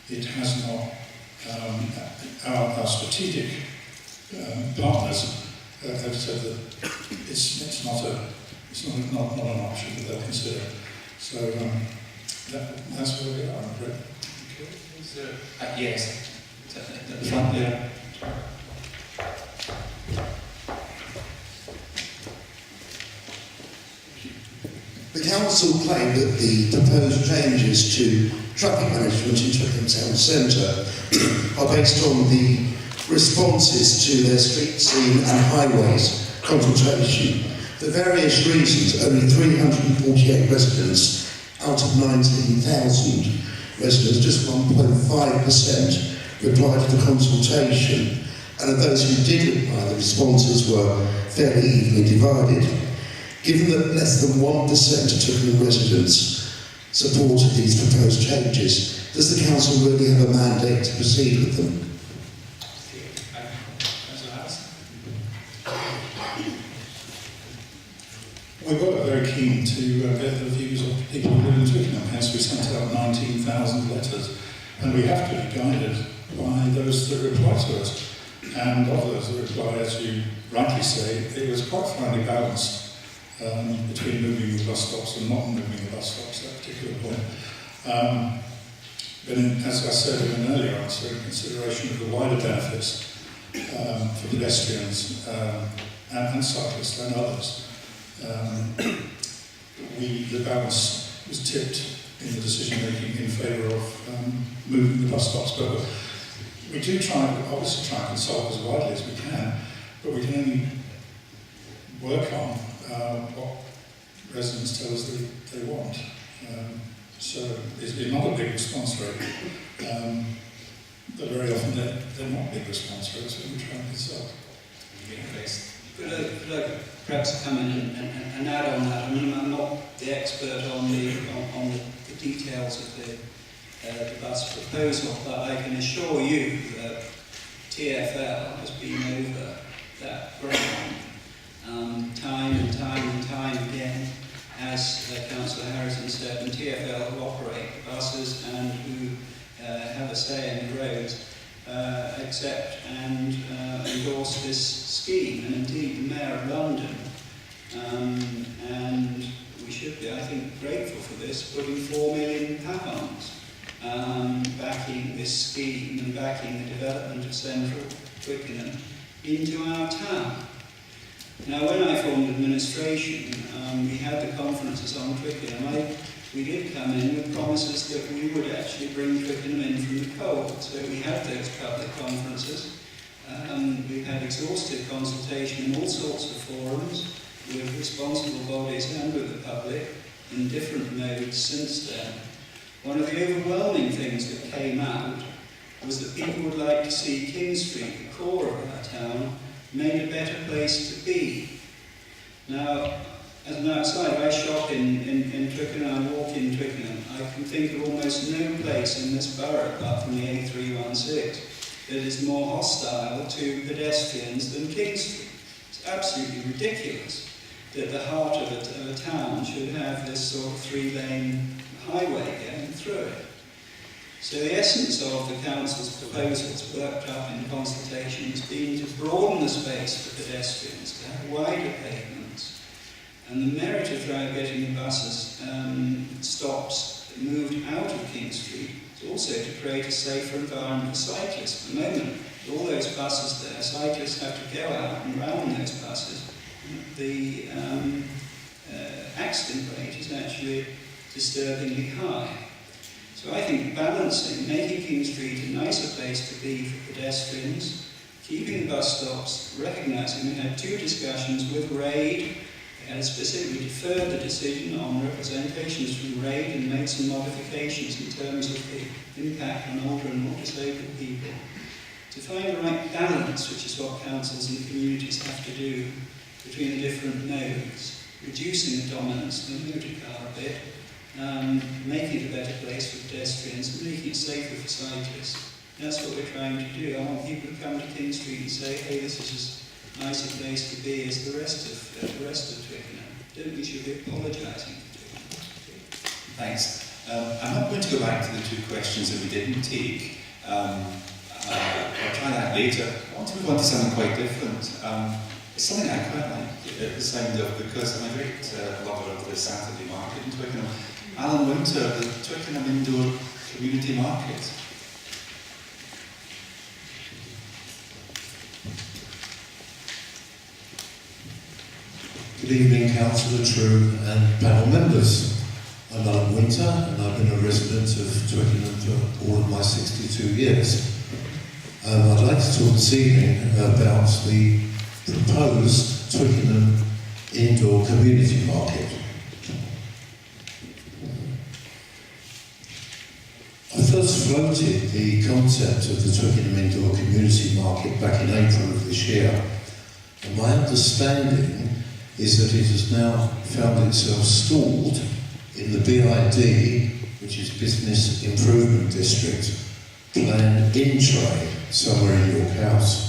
it has not, our strategic partners have said that it's not an option that they'll consider. So that's where we are, I'm afraid. Okay. Yes, at the front there. The council claim that the proposed changes to traffic management in Twickenham Town Centre are based on the responses to their street scene and highways consultation. For various reasons, only 348 residents out of 19,000 residents, just 1.5%, replied to the consultation, and of those who did reply, the responses were fairly evenly divided. Given that less than 1% of Twickenham residents supported these proposed changes, does the council really have a mandate to proceed with them? We were very keen to get the views of people who live in Twickenham, hence we sent out 19,000 letters, and we have to be guided by those that reply to us. And of those that reply, as you rightly say, it was quite finely balanced between moving the bus stops and not moving the bus stops at that particular point. But as I said in an earlier answer, in consideration of the wider benefits for pedestrians and cyclists and others, the balance was tipped in the decision making in favour of moving the bus stops. But we do obviously try and consult as widely as we can, but we can only work on what residents tell us they want. So it's not a big response rate, but very often they're not big response rates when we try and consult. Could I perhaps come in and add on that? I mean, I'm not the expert on the details of the bus proposal, but I can assure you that TfL has been over that ground time and time again, as Councillor Harrison said, and TfL who operate the buses and who have a say in the roads, accept and endorse this scheme, and indeed the Mayor of London, and we should be, I think, grateful for this, putting £4 million backing this scheme and backing the development of central Twickenham into our town. Now, when I formed administration, we had the conferences on Twickenham. We did come in with promises that we would actually bring Twickenham in from the cold. So we had those public conferences. We've had exhaustive consultation in all sorts of forums with responsible bodies and with the public in different modes since then. One of the overwhelming things that came out was that people would like to see King Street, the core of our town, made a better place to be. Now, as an outsider, I shop in Twickenham, I walk in Twickenham. I can think of almost no place in this borough, apart from the A316, that is more hostile to pedestrians than King Street. It's absolutely ridiculous that the heart of a town should have this sort of three-lane highway going through it. So the essence of the council's proposals worked up in consultation has been to broaden the space for pedestrians, to have wider pavements, and the merit of getting the buses stops moved out of King Street is also to create a safer environment for cyclists. At the moment, all those buses there, cyclists have to go out and round those buses. The accident rate is actually disturbingly high. So I think balancing, making King Street a nicer place to be for pedestrians, keeping the bus stops, recognising we had two discussions with RAID. They had specifically deferred the decision on representations from RAID and made some modifications in terms of the impact on older and more disabled people. To find the right balance, which is what councils and communities have to do between the different modes, reducing the dominance of the motor car a bit, making it a better place for pedestrians and making it safer for cyclists. That's what we're trying to do. I want people to come to King Street and say, hey, this is as nice a place to be as the rest of Twickenham. Don't we should be apologising for Twickenham. Thanks. I'm not going to go back to the two questions that we didn't take. I'll try that later. I want to move on to something quite different. It's something I quite like at the sound of, because I'm a great lover of the Saturday market in Twickenham. Alan Winter, the Twickenham Indoor Community Market. Good evening, Councillor True and panel members. I'm Alan Winter and I've been a resident of Twickenham for all of my 62 years. I'd like to talk this evening about the proposed Twickenham Indoor Community Market. I first floated the concept of the Twickenham Indoor Community Market back in April of this year, and my understanding is that it has now found itself stalled in the BID, which is Business Improvement District, plan in trade somewhere in York House.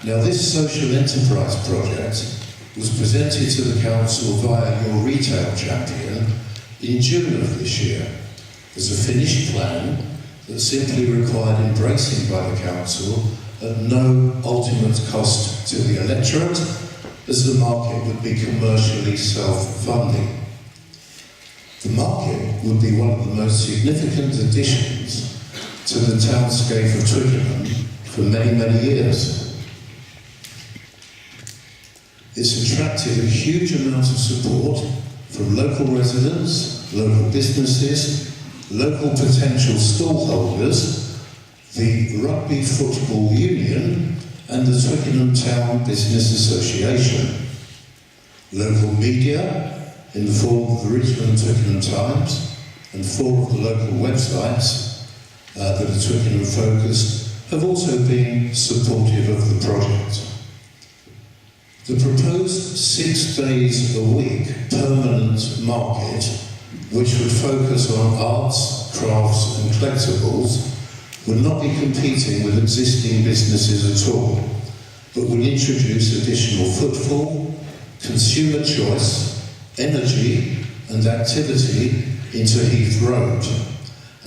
Now, this social enterprise project was presented to the council via your retail champion in June of this year as a finished plan that simply required embracing by the council at no ultimate cost to the electorate, as the market would be commercially self-funding. The market would be one of the most significant additions to the townscape of Twickenham for many, many years. It's attracted a huge amount of support from local residents, local businesses, local potential stallholders, the Rugby Football Union and the Twickenham Town Business Association, local media in the form of the Richmond Twickenham Times and 4 of the local websites that are Twickenham focused have also been supportive of the project. The proposed 6 days a week permanent market, which would focus on arts, crafts and collectibles, would not be competing with existing businesses at all, but will introduce additional footfall, consumer choice, energy and activity into Heath Road,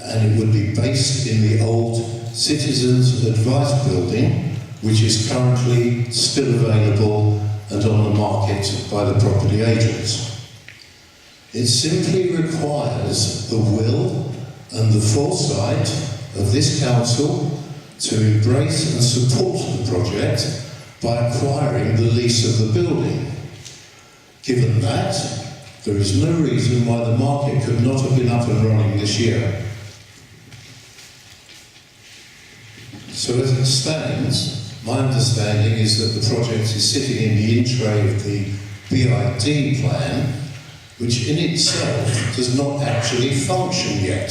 and it would be based in the old Citizens Advice Building, which is currently still available and on the market by the property agents. It simply requires the will and the foresight of this council to embrace and support the project by acquiring the lease of the building. Given that, there is no reason why the market could not have been up and running this year. So as it stands, my understanding is that the project is sitting in the in-tray of the BID plan, which in itself does not actually function yet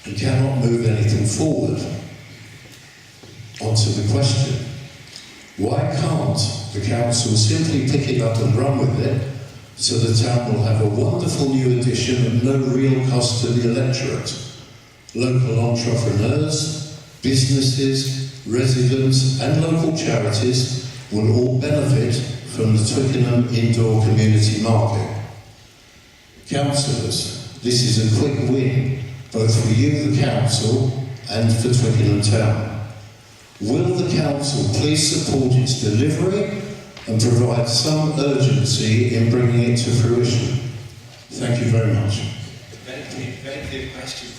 and cannot move anything forward. On to the question. Why can't the council simply pick it up and run with it, so the town will have a wonderful new addition at no real cost to the electorate? Local entrepreneurs, businesses, residents and local charities will all benefit from the Twickenham indoor community market. Councillors, this is a quick win, both for you, the council, and for Twickenham town. Will the council please support its delivery and provide some urgency in bringing it to fruition? Thank you very much. Very clear question.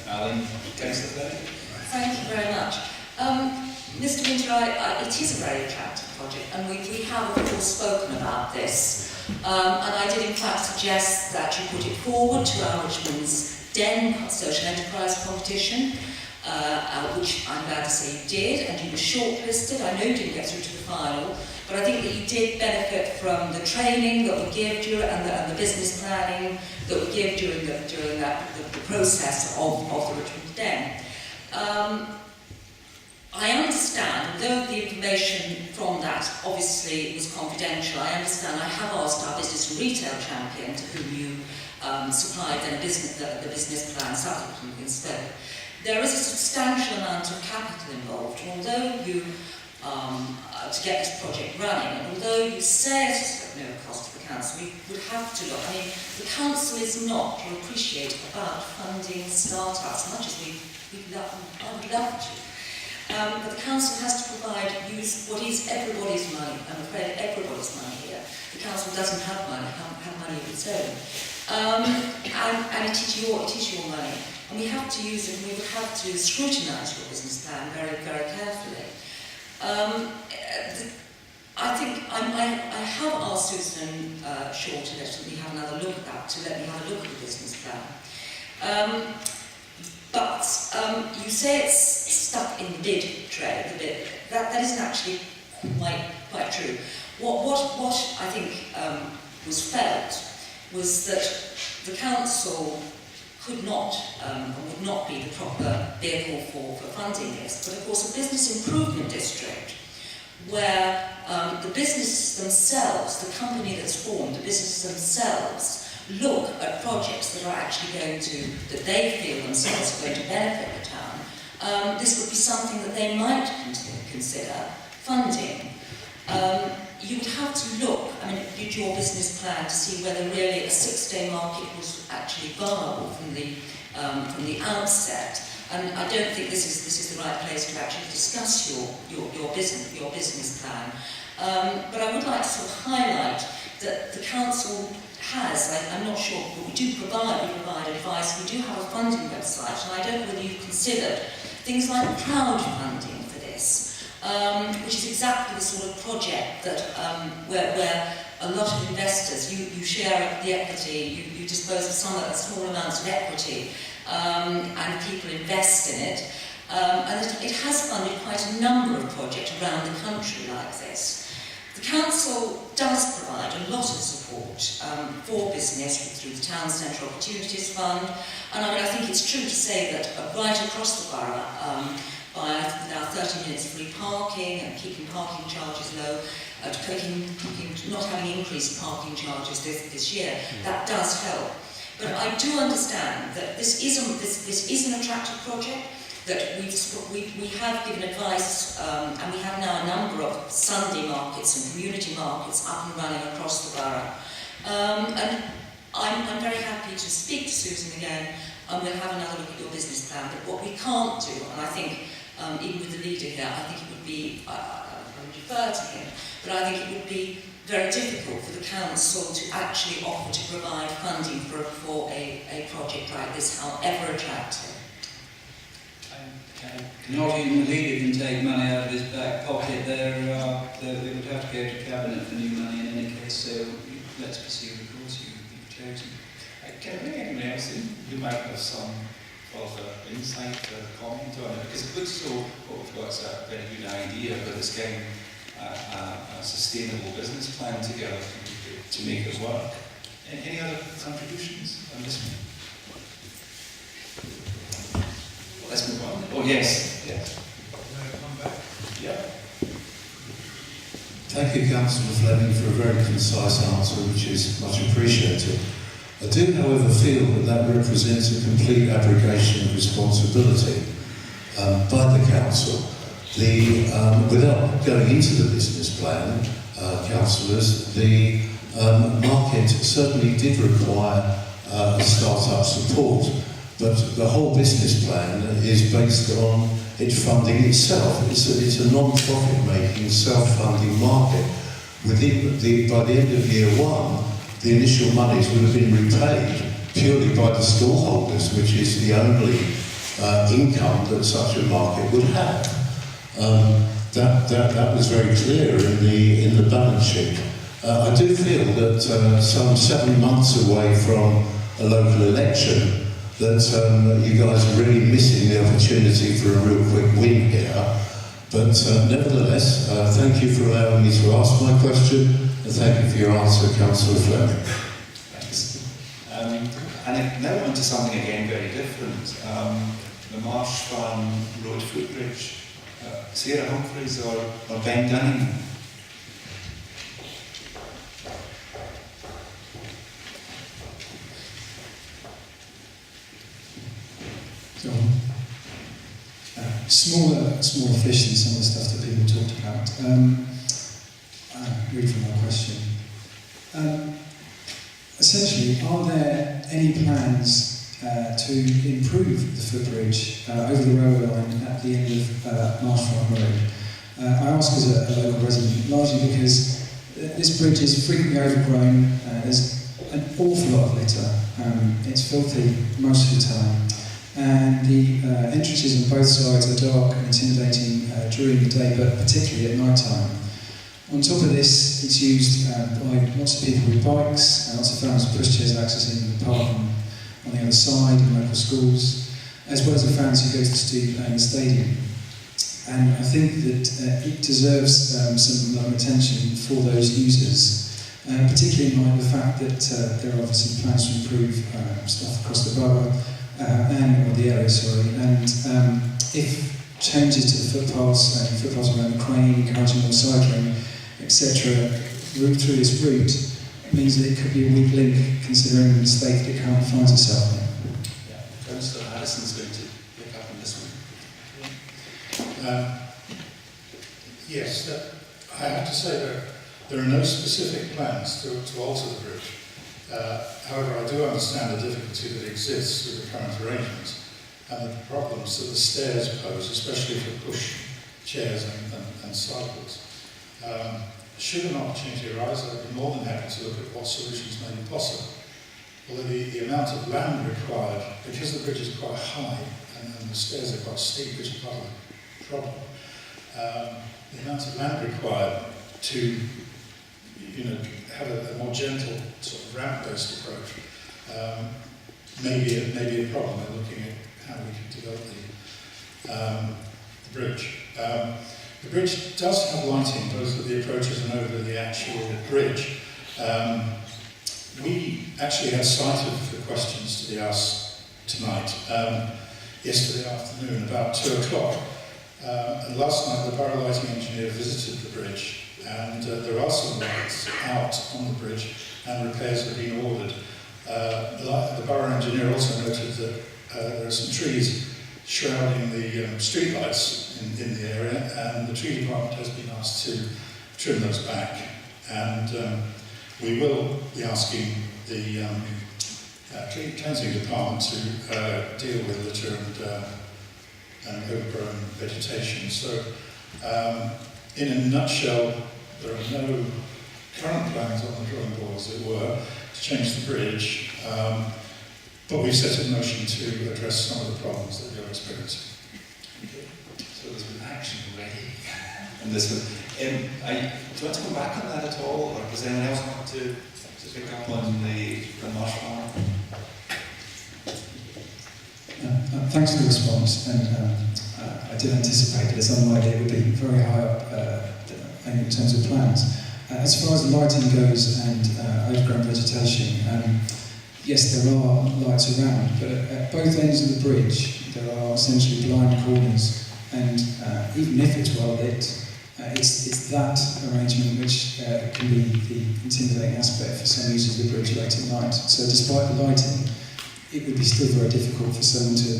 Alan, Councillor Fleming. Thank you very much. Mr. Winter, it is a very attractive project, and we have, of course, spoken about this. And I did, in fact, suggest that you put it forward to our Richmond's Den social enterprise competition, which I'm glad to say you did, and you were shortlisted. I know you didn't get through to the final, but I think that you did benefit from the training that we give you and the business planning that we give during the process of the Richmond Den. I understand, although the information from that obviously was confidential, I understand I have asked our business and retail champion, to whom you supplied the business plan subsequently instead. There is a substantial amount of capital involved, and although you, to get this project running, and although you say it is at no cost to the council, we would have to look. I mean, the council is not, you appreciate, about funding startups, as much as I would love to. But the council has to use what is everybody's money. I'm afraid everybody's money here. The council doesn't have money of its own. And it is your money. And we have to use it, and we would have to scrutinise your business plan very, very carefully. I think I have asked Susan Shaw to let me have another look at that, to let me have a look at the business plan. But you say it's stuck in the bid tray. That isn't actually quite true. What I think was felt was that the council could not and would not be the proper vehicle for funding this. But of course, a business improvement district where the businesses themselves, the company that's formed, the businesses themselves, look at projects that are actually that they feel themselves are going to benefit the town, this would be something that they might consider funding. You would have to look, did your business plan to see whether really a 6-day market was actually viable from the outset. And I don't think this is the right place to actually discuss your business plan. But I would like to sort of highlight that the council has, I'm not sure, but we provide advice. We do have a funding website, and I don't know whether you've considered things like crowdfunding for this, which is exactly the sort of project that where a lot of investors, you share the equity, you dispose of small amounts of equity, and people invest in it. And it has funded quite a number of projects around the country like this. The council does provide a lot of support for business through the Town Centre Opportunities Fund, and I think it's true to say that right across the borough, with our 30 minutes free parking and keeping parking charges low, not having increased parking charges this year, that does help. But I do understand that this is an attractive project, that we have given advice, and we have now a number of Sunday markets and community markets up and running across the borough. And I'm very happy to speak to Susan again, and we'll have another look at your business plan. But what we can't do, and I think even with the leader here, I think it would be, I would defer to him, but I think it would be very difficult for the council to actually offer to provide funding for a project like this, however attractive. Not even the leader can take money out of his back pocket. They would have to go to Cabinet for new money in any case, so let's pursue the course you've chosen. Can I bring anyone else in who might have some further insight or comment on it? Because it looks so, what we've got is a very good idea, but it's getting a sustainable business plan together to make it work. Any other contributions on this one? Let's move on. Oh, yes. Yes. May I come back? Yeah. Thank you, Councillor Fleming, for a very concise answer, which is much appreciated. I do, however, feel that that represents a complete abrogation of responsibility by the Council. Without going into the business plan, councillors, the market certainly did require start-up support, but the whole business plan is based on it funding itself. It's a non-profit making, self-funding market. By the end of year one, the initial monies would have been repaid purely by the stall holders, which is the only income that such a market would have. That was very clear in the balance sheet. I do feel that some 7 months away from a local election, that you guys are really missing the opportunity for a real quick win here. But nevertheless, thank you for allowing me to ask my question, and thank you for your answer, Councillor Fleming. Thanks. And now on to something again very different. The Marsh Farm Road footbridge. Sarah Humphreys or Ben Dunning? Smaller fish than some of the stuff that people talked about. Read from my question. Essentially, are there any plans to improve the footbridge over the railway line at the end of Marsh Farm Road? I ask as a local resident, largely because this bridge is frequently overgrown, there's an awful lot of litter, it's filthy most of the time, and the entrances on both sides are dark and intimidating during the day, but particularly at night time. On top of this, it's used by lots of people with bikes, and lots of families with pushchairs accessing the park on the other side, in local schools, as well as the fans who go to the stadium. And I think that it deserves some attention for those users, particularly in light of the fact that there are obviously plans to improve stuff across the borough, or the area, and if changes to the footpaths and footpaths around the crane, encouraging more cycling, etc., through this route, means that it could be a weak link considering the state that it currently finds itself in. Yeah, Councillor Harrison's going to pick up on this one. Yes, I have to say that there are no specific plans to alter the bridge. However, I do understand the difficulty that exists with the current arrangements and the problems that the stairs pose, especially for push chairs and cycles. Should an opportunity arise, I'd be more than happy to look at what solutions may be possible. Although the amount of land required, because the bridge is quite high and the stairs are quite steep, which is part of the problem, the amount of land required to have a more gentle sort of ramp-based approach may be a problem in looking at how we can develop the bridge. The bridge does have lighting both at the approaches and over the actual bridge. We actually had sight of the questions to be asked tonight, yesterday afternoon about 2 o'clock. And last night the borough lighting engineer visited the bridge, and there are some lights out on the bridge and repairs have been ordered. The borough engineer also noted that there are some trees shrouding the street lights in the area, and the tree department has been asked to trim those back. And we will be asking the cleansing department to deal with litter and overgrown vegetation. So, in a nutshell, there are no current plans on the drawing board, as it were, to change the bridge, but we've set in motion to address some of the problems that you're experiencing. Okay. So there's been action already. And this one, do you want to come back on that at all, or does anyone else want to pick up on the Marsh Farm? Thanks for the response, and I did anticipate that it's unlikely it would be very high up in terms of plans. As far as the lighting goes and overgrown vegetation, yes, there are lights around, but at both ends of the bridge there are essentially blind corners, and even if it's well lit, It's that arrangement which can be the intimidating aspect for some users of the bridge late at night. So despite the lighting, it would be still very difficult for someone to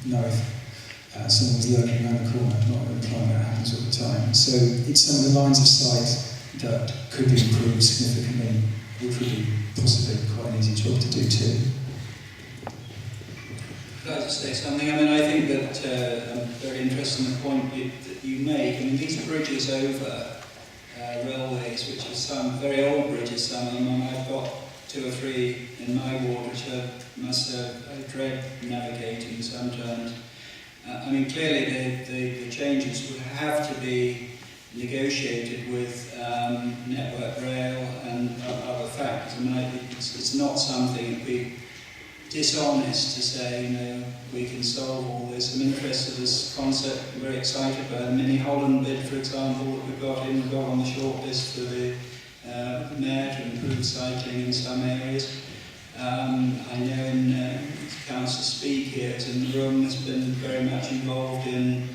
know if someone's lurking around the corner, not implying that happens all the time. So it's some of the lines of sight that could be improved significantly, which would be possibly quite an easy job to do too. Could I just say something? I mean, I think that I'm very interested in the point that you make. I mean, these bridges over railways, which are some very old bridges, some of them, and I've got 2 or 3 in my ward, which I dread navigating sometimes. I mean, clearly the changes would have to be negotiated with Network Rail and other factors. I mean, it's not something that we dishonest to say, you know, we can solve all this. I'm interested in this concept, I'm very excited about the Mini Holland bid, for example, that we've got on the short list for the Mayor to improve sighting in some areas. I know in Councillor Speak here in the room has been very much involved in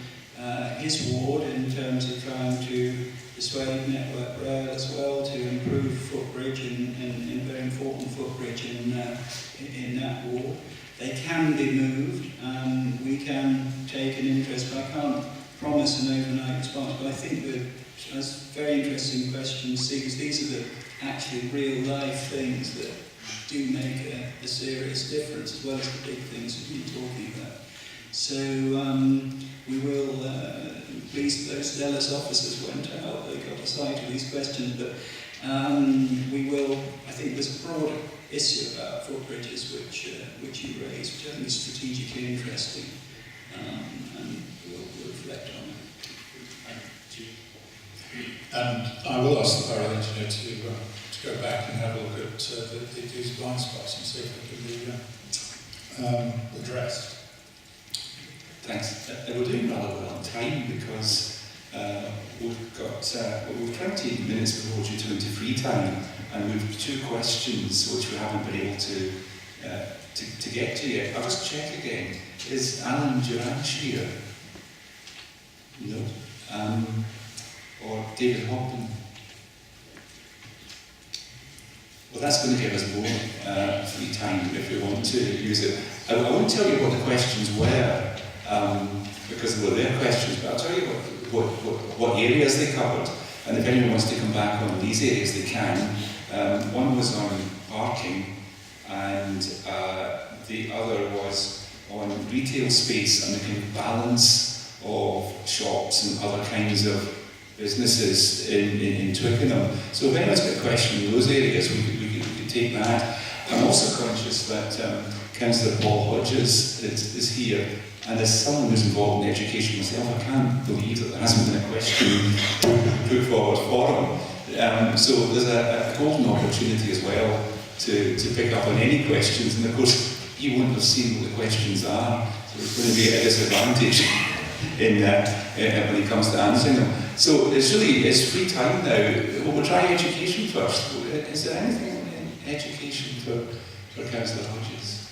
his ward in terms of trying to persuade Network Rail as well to improve footbridge in very important footbridge in that ward. They can be moved. We can take an interest, but I can't promise an overnight response. But I think that's very interesting questions, because these are the actually real life things that do make a serious difference, as well as the big things that you're talking about. So we will, please, those Dallas officers went out, they got a sight of these questions, but we will, I think there's a broader issue about footbridges which you raised, which I think is strategically interesting, and we'll reflect on it. And I will ask the borough engineer to go back and have a look at these blind spots and see if they can be addressed. Thanks. We're doing rather well on time because we've got 20 minutes before due to into free time, and we've 2 questions which we haven't been able to get to yet. I'll just check again. Is Alan Durange here? No. Or David Hopton? Well, that's going to give us more free time if we want to use it. I won't tell you what the questions were, because they were their questions, but I'll tell you what areas they covered. And if anyone wants to come back on these areas, they can. One was on parking, and the other was on retail space and the kind of balance of shops and other kinds of businesses in Twickenham. So if anyone's got a question in those areas, we could take that. I'm also conscious that Cllr Paul Hodgins is here, and as someone who's involved in education myself, I can't believe that there hasn't been a question put forward for him. So there's a golden opportunity as well to pick up on any questions, and of course you wouldn't have seen what the questions are, so it's going to be at a disadvantage when it comes to answering them. So it's free time now. We'll try education first. Is there anything in education for Councillor Hodgins?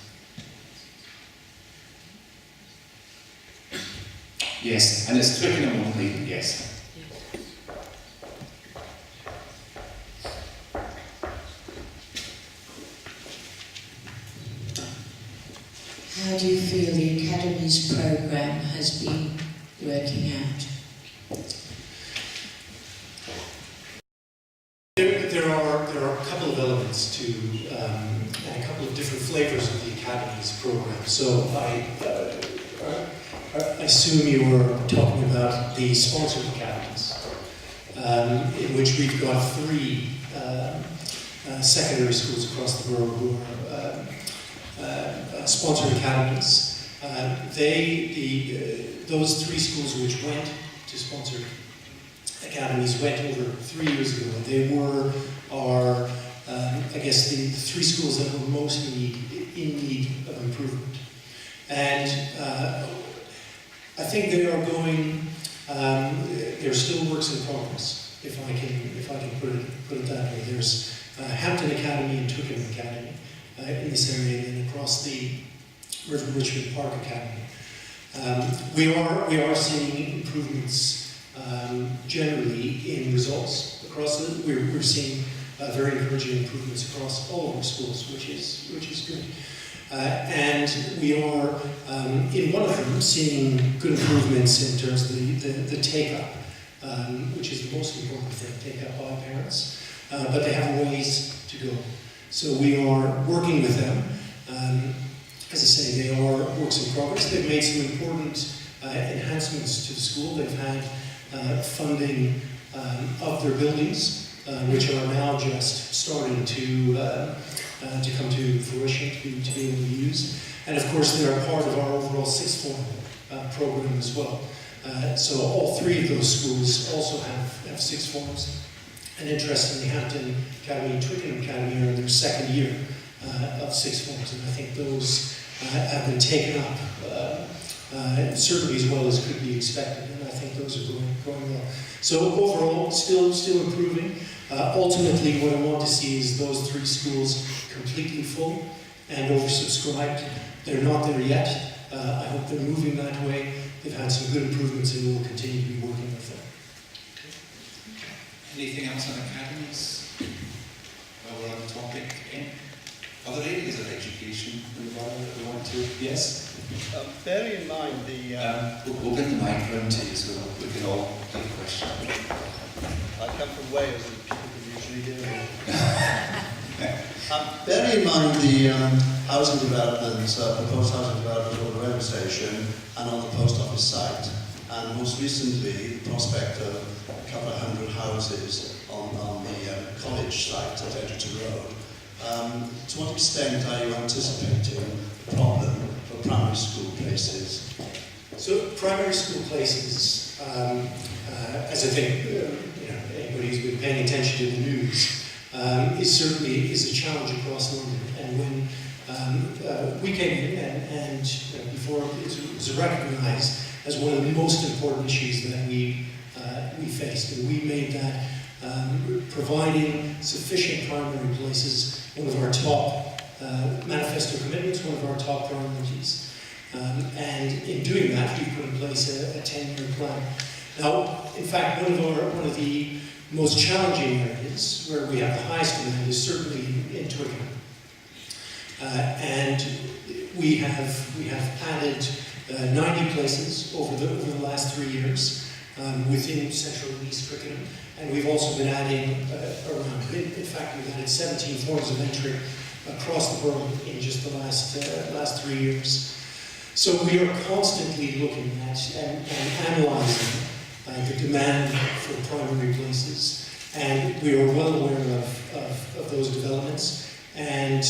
Yes, and it's Twickenham only, yes. How do you feel the Academy's programme has been working out? There are a couple of elements to, and a couple of different flavours of the Academy's programme. So I assume you were talking about the sponsored academies, in which we've got 3 secondary schools across the borough who are sponsored academies. Those 3 schools which went to sponsored academies went over 3 years ago. They are I guess the 3 schools that were most in need of improvement. And I think they are going. They're still works in progress, if I can put it that way. There's Hampton Academy and Twickenham Academy in this area, and then across the Richmond Park Academy. We are seeing improvements generally in results across it. We're seeing very encouraging improvements across all of our schools, which is good. And we are, in one of them, seeing good improvements in terms of the take-up, which is the most important thing, take-up by parents. But they have ways to go. So we are working with them. As I say, they are works in progress. They've made some important enhancements to the school. They've had funding of their buildings, which are now just starting to come to fruition, to be able to use. And of course, they are part of our overall sixth form program as well. So all three of those schools also have sixth forms. And interestingly, Hampton Academy and Twickenham Academy are in their second year of sixth forms, and I think those have been taken up certainly as well as could be expected, and I think those are going well. So overall, still improving. Ultimately, what I want to see is those three schools completely full and oversubscribed. They're not there yet. I hope they're moving that way. They've had some good improvements, and we'll continue to be working with them. Anything else on academies? While we're on the topic again. Other areas of education that we want to? Yes? Bearing in mind the... we'll get the microphone to you so we can all get a question. I come from Wales and people can usually hear me. Bearing in mind the housing developments, proposed housing development over the railway station and on the post office site, and most recently the prospect of a couple of hundred houses on the college site at Edgerton Road. To what extent are you anticipating the problem for primary school places? So primary school places, as I think anybody who's been paying attention to the news, is a challenge across London. And when we came in and before it was recognised as one of the most important issues that we faced, and we made that providing sufficient primary places one of our top manifesto commitments, one of our top priorities. And in doing that, we put in place a 10-year plan. Now, in fact, one of the most challenging areas where we have the highest demand is certainly in Twickenham. And we have added 90 places over the last 3 years within Central and East Twickenham, and we've also been adding around. In fact, we've added 17 forms of entry across the borough in just the last 3 years. So we are constantly looking at and analysing the demand for primary places, and we are well aware of those developments and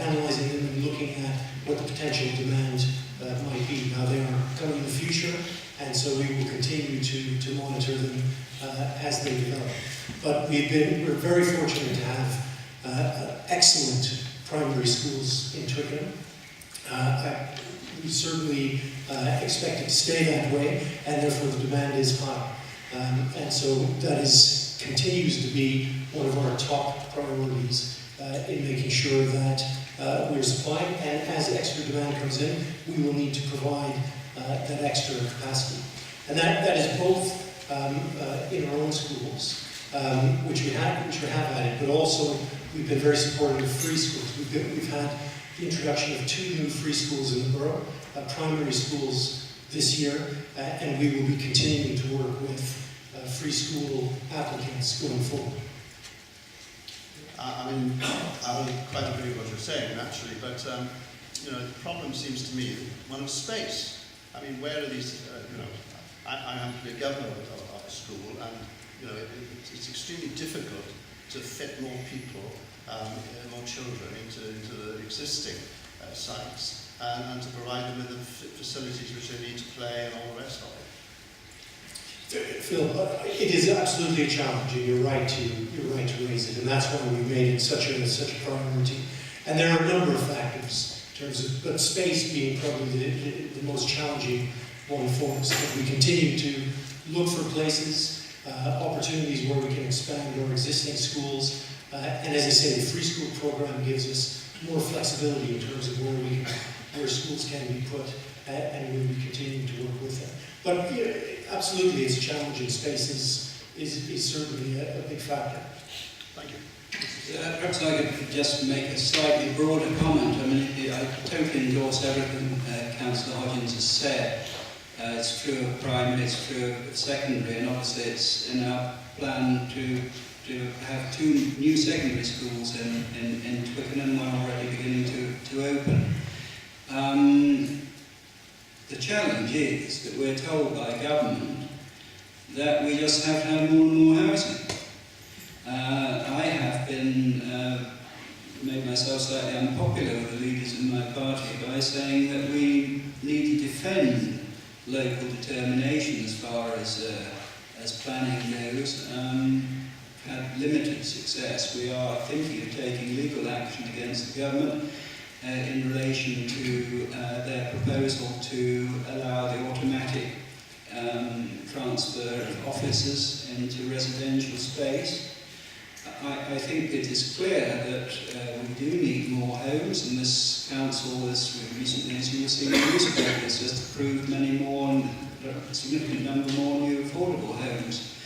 analysing them and looking at what the potential demand might be. Now, they are coming in the future, and so we will continue to monitor them as they develop. But we're very fortunate to have excellent primary schools in Twickenham. We certainly expect it to stay that way, and therefore the demand is high. And so that continues to be one of our top priorities in making sure that we're supplying, and as extra demand comes in, we will need to provide that extra capacity. And that is both in our own schools, which we have added, but also we've been very supportive of free schools. We've had the introduction of 2 new free schools in the borough, primary schools this year, and we will be continuing to work with free school applicants going forward. I mean, I quite agree with what you're saying, naturally, but the problem seems to me one of space. I mean, where are these? I am the governor of a school, and it's extremely difficult to fit more people, more children into the existing sites, and to provide them with the facilities which they need to play and all the rest of it. Phil, it is absolutely a challenge, and you're right to raise it, and that's why we made it such a priority. And there are a number of factors in terms of, but space being probably the most challenging one for us. But we continue to look for places, opportunities where we can expand our existing schools, and as I say, the free school program gives us more flexibility in terms of where schools can be put, and we will be continuing to work with them. But absolutely, it's challenging. Space is certainly a big factor. Thank you. Perhaps I could just make a slightly broader comment. I mean, I totally endorse everything Councillor Hodgins has said. It's true of primary, it's true of secondary, and obviously it's in our plan to have 2 new secondary schools in Twickenham, one already beginning to open. The challenge is that we're told by government that we just have to have more and more housing. I have made myself slightly unpopular with the leaders in my party by saying that we need to defend local determination as far as planning goes. Had limited success. We are thinking of taking legal action against the government in relation to their proposal to allow the automatic transfer of offices into residential space. I think it is clear that we do need more homes, and this council, as recently as you will see in the newspapers, has approved many more, and a significant number more new affordable homes.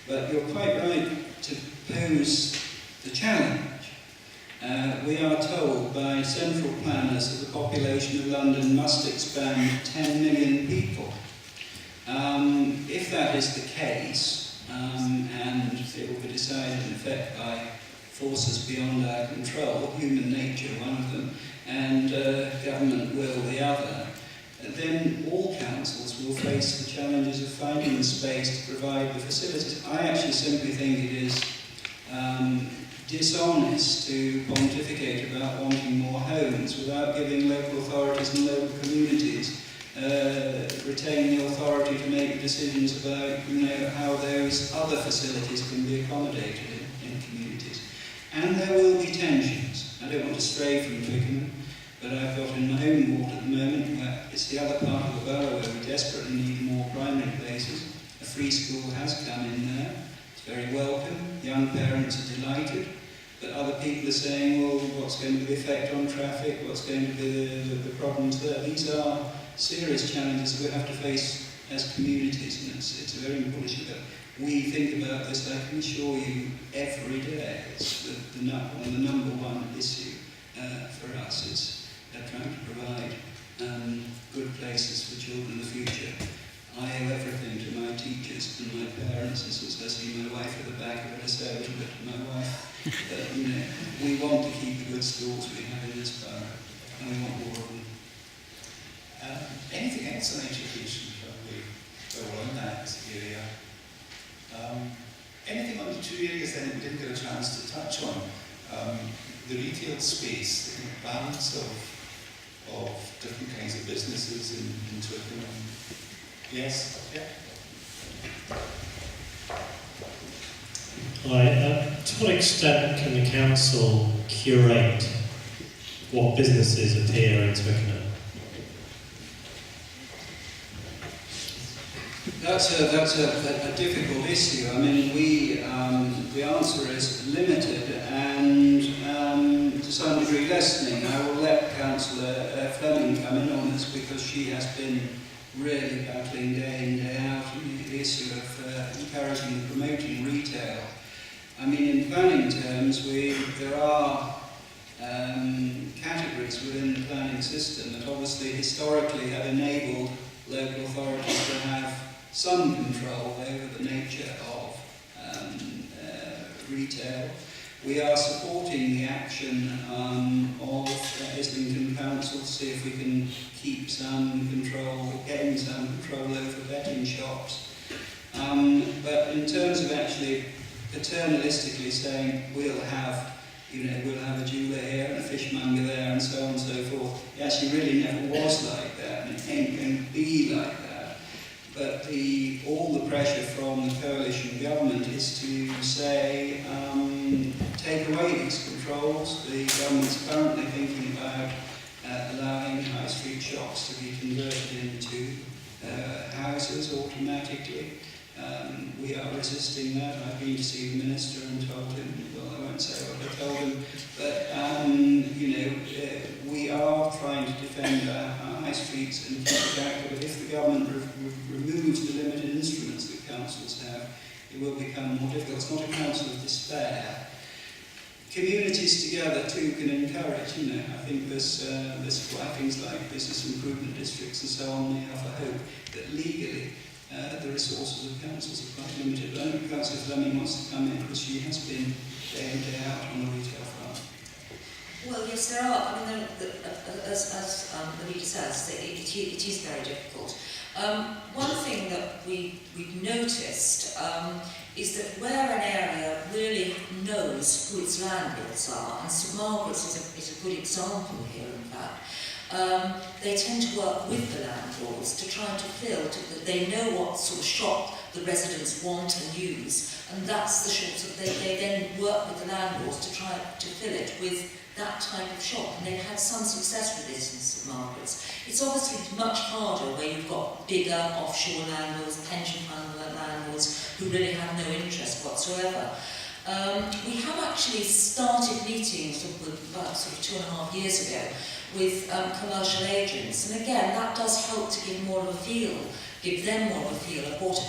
But you're quite right to pose the challenge. We are told by central planners that the population of London must expand 10 million people. If that is the case, and it will be decided in effect by forces beyond our control, human nature one of them, and government will the other, then all councils will face the challenges of finding the space to provide the facilities. I actually simply think it is dishonest to pontificate about wanting more homes without giving local authorities and local communities retain the authority to make decisions about how those other facilities can be accommodated in communities. And there will be tensions. I don't want to stray from Twickenham, but I've got in my own ward at the moment where it's the other part of the borough where we desperately need more primary places. A free school has come in there. It's very welcome. Young parents are delighted. But other people are saying, well, what's going to be the effect on traffic? What's going to be the problems there? These are serious challenges that we have to face as communities, and it's a very important issue that we think about this, I can assure you, every day. It's the number one issue for us. It's trying to provide good places for children in the future. I owe everything to my teachers and my parents. As I see my wife at the back of it, I say a little bit to my wife. We want to keep the good schools we have in this borough, and we want more of them. Anything else on education that we go on in that area? Anything on the 2 areas then we didn't get a chance to touch on? The retail space, the balance of different kinds of businesses in Twickenham. Yes? Yeah. Hi. To what extent can the council curate what businesses appear in Twickenham? That's a difficult issue. I mean, the answer is limited and to some degree lessening. I will let Councillor Fleming come in on this because she has been really battling day in, day out on the issue of encouraging and promoting retail. I mean, in planning terms, there are categories within the planning system that obviously historically have enabled local authorities to have some control over the nature of retail. We are supporting the action of Islington Council to see if we can keep some control, gain some control over betting shops. But in terms of actually paternalistically saying we'll have a jeweller here and a fishmonger there and so on and so forth, it actually really never was like that, and it ain't going to be like that. But all the pressure from the coalition government is to say, take away these controls. The government's currently thinking about allowing high street shops to be converted into houses automatically. We are resisting that. I've been to see the minister and told him, well, I won't say what I told him, but we are trying to defend our high streets and keep it active. But if the government removes the limited instruments that councils have, it will become more difficult. It's not a council of despair. Communities together too can encourage, you know, I think there's why things like business improvement districts and so on may offer hope that legally the resources of councils are quite limited. I know Councillor Fleming wants to come in because she has been day in, day out on the retail front. Well, yes, there are. I mean, as the leader says, it is very difficult. One thing that we've noticed is that where an area really knows who its landlords are, and St Margaret's is a good example here, in fact, they tend to work with the landlords to try and to fill, they know what sort of shop the residents want and use, and that's the sort of, they then work with the landlords to try to fill it with that type of shop, and they've had some success with this in St Margaret's. It's obviously much harder where you've got bigger offshore landlords, pension fund landlords who really have no interest whatsoever. We have actually started meetings about sort of 2.5 years ago with commercial agents, and again that does help to give more of a feel, give them more of a feel of what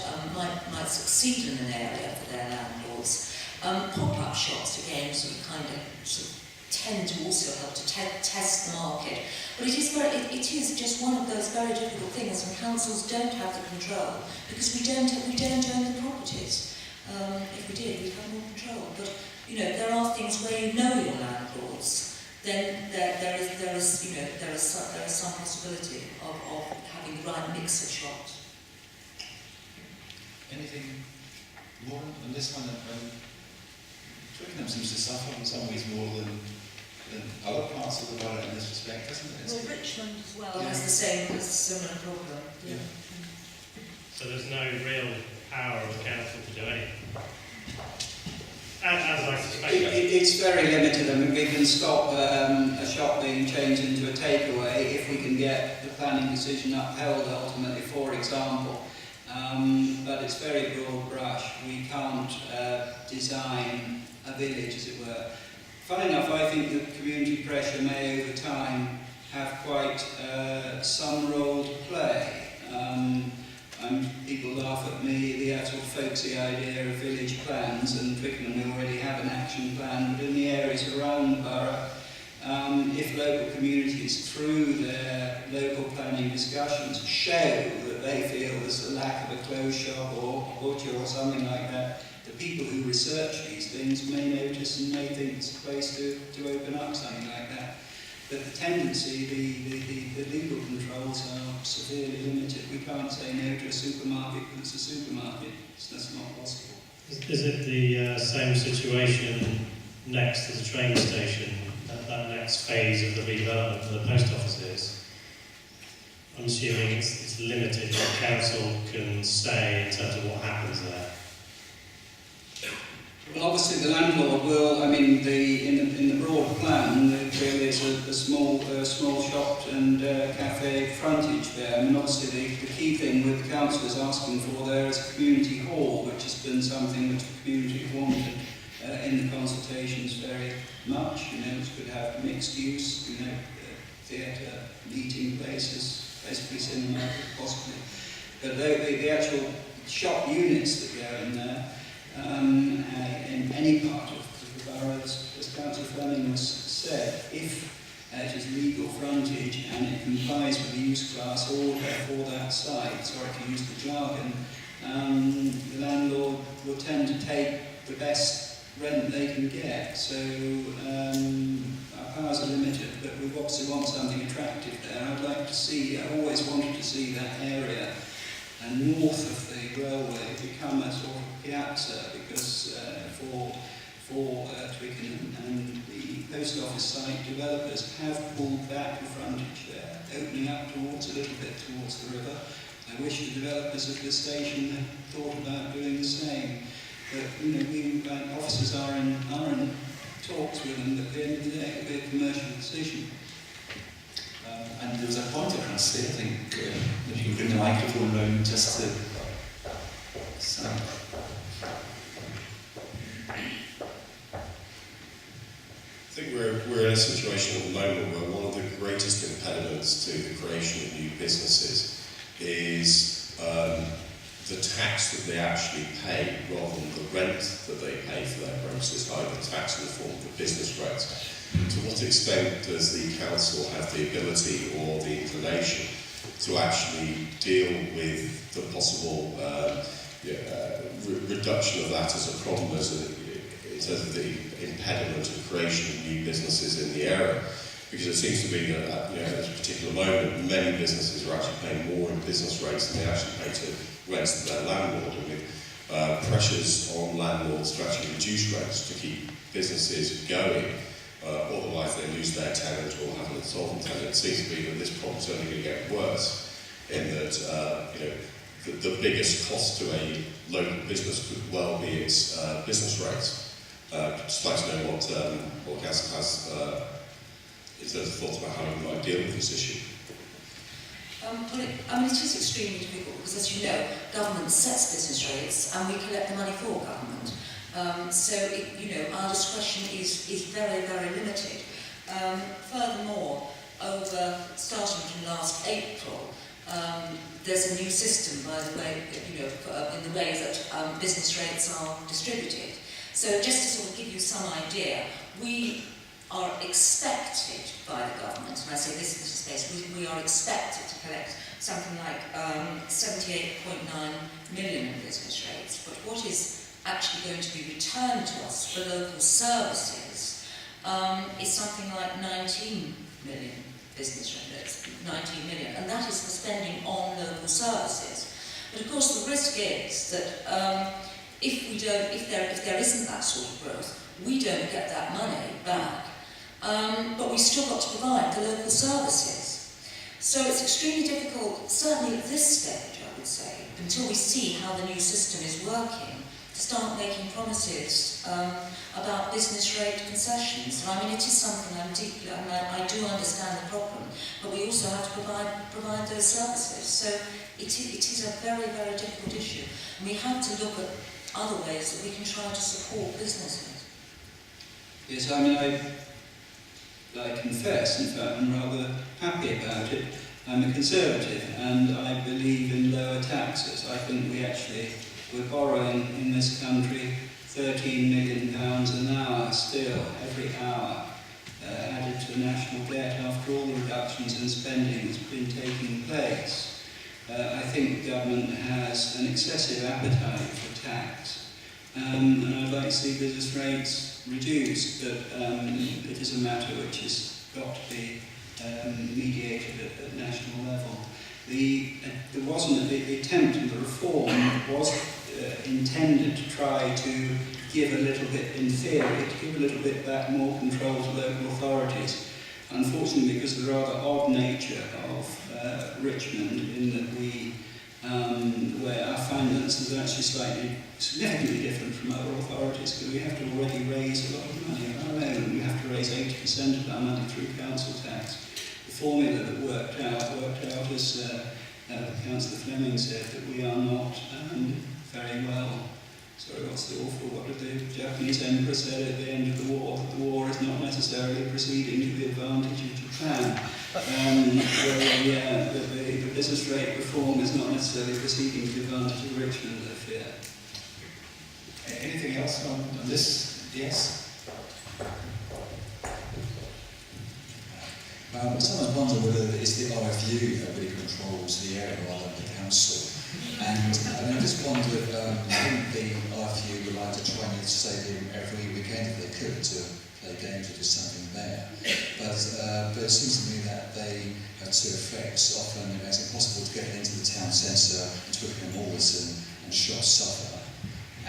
might succeed in an area for their landlords. Pop-up shops again sort of tend to also help to test the market. But it is just one of those very difficult things, and councils don't have the control because we don't own the properties. If we did, we'd have more control. But you know, there are things where you know your landlords. Then there is some possibility of having the right mix of shops. Anything more on this one? Twickenham seems to suffer in some ways more than other parts of the borough in this respect, doesn't it? Well, Richmond as well has a similar problem. Yeah. So there's no real power of the council to do anything. As I suspect. It's very limited. I mean, we can stop a shop being changed into a takeaway if we can get the planning decision upheld ultimately, for example. But it's very broad brush. We can't design a village, as it were. Funny enough, I think that community pressure may over time have quite some role to play. People laugh at me, the actual folksy idea of village plans, and Twickenham already have an action plan, but in the areas around the borough, if local communities, through their local planning discussions, show that they feel there's a lack of a clothes shop or a butcher or something like that, the people who research these things may notice and may think it's a place to open up something like that. But the tendency, the legal controls are severely limited. We can't say no to a supermarket because it's a supermarket. That's not possible. Is it the same situation next to the train station, that next phase of the redevelopment for the post offices? I'm assuming it's limited what the council can say in terms of what happens there. Well, obviously the landlord will, I mean, in the broad plan, there is a small shop and cafe frontage there. I mean, obviously the key thing with the council is asking for there is a community hall, which has been something which the community wanted in the consultations very much. You know, which could have mixed use, you know, theatre, meeting places, basically cinema, possibly. But the actual shop units that go in there, in any part of the borough, as Councillor Fleming has said, if it is legal frontage and it complies with the use class order for that site, sorry to use the jargon, the landlord will tend to take the best rent they can get. So our powers are limited, but we obviously want something attractive there. I'd like to see, I always wanted to see that area and north of the railway become a sort of piazza, because for Twickenham, and the post office site developers have pulled back the frontage there, opening up a little bit towards the river. I wish the developers of the station had thought about doing the same. But you know, officers are in talks with them, but at the end of the day it will be a commercial decision. And there was a point across there, I think, if you can bring the microphone round just to sound. I think we're in a situation at the moment where one of the greatest impediments to the creation of new businesses is the tax that they actually pay rather than the rent that they pay for their premises, either tax in the form of the business rates. To what extent does the council have the ability or the inclination to actually deal with the possible reduction of that as a problem, in terms of the impediment of creation of new businesses in the area? Because it seems to be that at a particular moment, many businesses are actually paying more in business rates than they actually pay to rents to their landlord, and with pressures on landlords to actually reduce rents to keep businesses going. Otherwise they lose their tenant or have an insolvent tenant. It seems to be that this problem's only going to get worse, in that the biggest cost to a local business could well be its business rates. Just like to know what council has in terms of thoughts about how we might deal with this issue. It is extremely difficult because, as you know, government sets business rates and we collect the money for government. So, our discretion is very, very limited. Furthermore, starting from last April, there's a new system, by the way, in the way that business rates are distributed. So, just to sort of give you some idea, we are expected by the government, and I say this is space, we are expected to collect something like 78.9 million in business rates. But what is actually going to be returned to us for local services is something like 19 million business rates, 19 million, and that is for spending on local services. But of course the risk is that if there isn't that sort of growth, we don't get that money back, but we've still got to provide the local services. So it's extremely difficult, certainly at this stage, I would say, until we see how the new system is working, to start making promises about business rate concessions. And it is something I do understand the problem, but we also have to provide those services. So it is a very, very difficult issue. And we have to look at other ways that we can try to support businesses. Yes, I confess, in fact, I'm rather happy about it. I'm a Conservative and I believe in lower taxes. I think we're borrowing in this country £13 million an hour still, every hour, added to the national debt after all the reductions in spending that's been taking place. I think the government has an excessive appetite for tax, and I'd like to see business rates reduced, but it is a matter which has got to be mediated at national level. The attempt in the reform was intended to try to give a little bit, in theory, to give a little bit back more control to local authorities. Unfortunately, because of the rather odd nature of Richmond, in that where our finances are actually significantly different from other authorities, because we have to already raise a lot of money of our own. We have to raise 80% of our money through council tax. The formula that worked out as Councillor Fleming said, that we are not very well. Sorry, what's the awful? What did the Japanese emperor say at the end of the war? That the war is not necessarily proceeding to the advantage of Japan. The business rate reform is not necessarily proceeding to the advantage of Richmond, I fear. Anything else on this? Yes? Sometimes wonder whether it's the RFU that really controls the area rather than the council. And I just wondered, I think the RFU would like to try and use the stadium every weekend if they could to play games or do something there. But it seems to me that they have two effects. Often it makes it impossible to get into the town centre and Twickenham and shops suffer.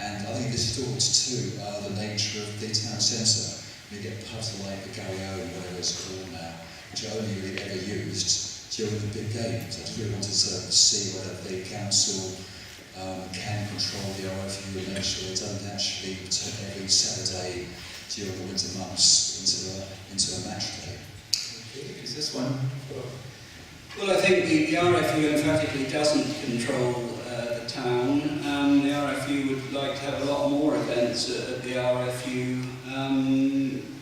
And I think it distorts too the nature of the town centre. You get pubs like the Garrio and whatever it's called now, which are only really ever used during the big games. I just really wanted to see whether the council can control the RFU and make sure it doesn't actually turn every Saturday during the winter months into a match day. Is this one? Well, I think the RFU emphatically doesn't control the town. The RFU would like to have a lot more events at the RFU.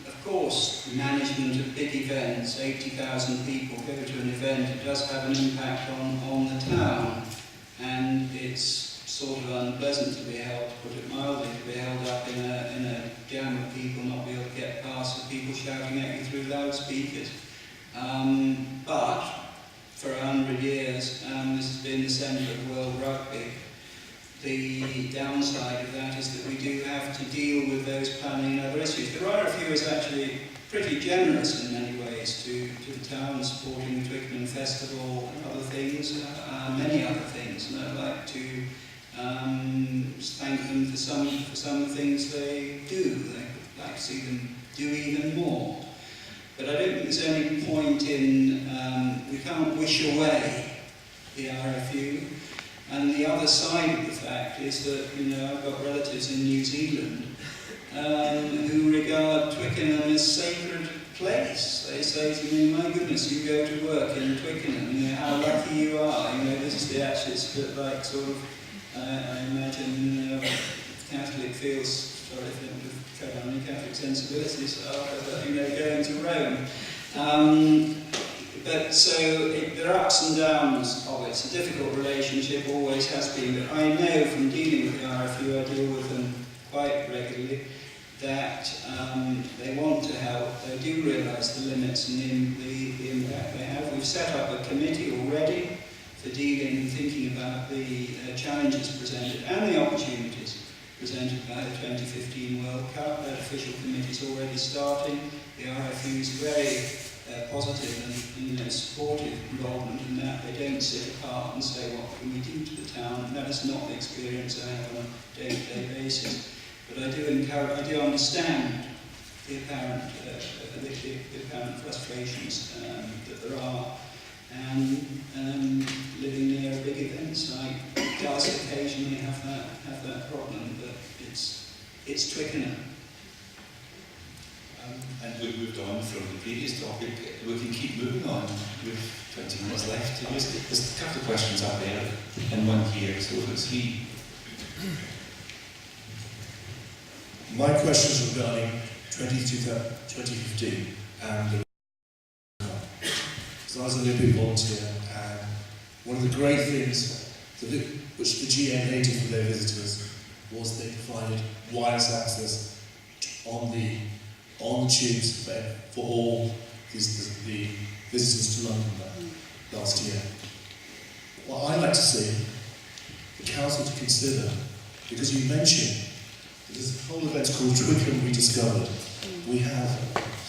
Of Of course, management of big events, 80,000 people go to an event, it does have an impact on the town, and it's sort of unpleasant to be held, to put it mildly, to be held up in a jam of people, not be able to get past, with people shouting at you through loudspeakers. But for 100 years, this has been the centre of world rugby. The downside of that is that we do have to deal with those planning and other issues. The RFU is actually pretty generous in many ways to the town, supporting the Twickenham Festival and other things, many other things, and I'd like to thank them for some things they do. I'd like to see them do even more. But I don't think there's any point in, we can't wish away the RFU. And the other side of the fact is that, you know, I've got relatives in New Zealand who regard Twickenham as a sacred place. They say to me, my goodness, you go to work in Twickenham, you know, how lucky you are. You know, this is the actually, it's a bit like sort of, I imagine Catholic feels, sorry if I don't have any Catholic sensibilities, you know, going to Rome. But so there are ups and downs of it. It's a difficult relationship, always has been. But I know from dealing with the RFU, I deal with them quite regularly, that they want to help. They do realise the limits and the impact they have. We've set up a committee already for dealing and thinking about the challenges presented and the opportunities presented by the 2015 World Cup. That official committee is already starting. The RFU is very positive and, you know, supportive involvement in that. They don't sit apart and say, what can we do to the town? And that is not the experience I have on a day-to-day basis. But I do understand the apparent frustrations that there are. And living near big events, I does occasionally have that problem, but it's Twickenham. And we've moved on from the previous topic. We can keep moving on with 20 minutes left. There's a couple of questions up there and one here, so if it's he. My question is regarding 2015 and the so I was an Olympic volunteer, and one of the great things which the GM did for their visitors was they provided wireless access on the tubes for all the visitors to London last year. What I'd like to see the council to consider, because you mentioned that there's a whole event called Twickenham Rediscovered. We have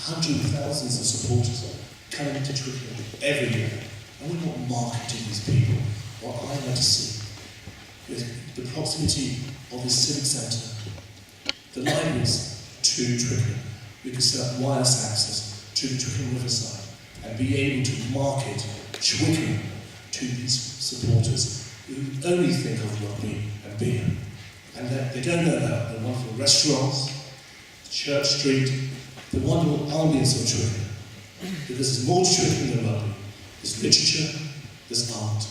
hundreds of thousands of supporters coming to Twickenham every year, and we're not marketing these people. What I'd like to see is the proximity of the civic centre, the libraries to Twickenham. We could set up wireless access to the Twickenham Riverside and be able to market Twickenham to these supporters who only think of rugby and beer. And they don't know about the wonderful restaurants, Church Street, the wonderful ambience of Twickenham. Because there's more to Twickenham than rugby. There's literature, there's art.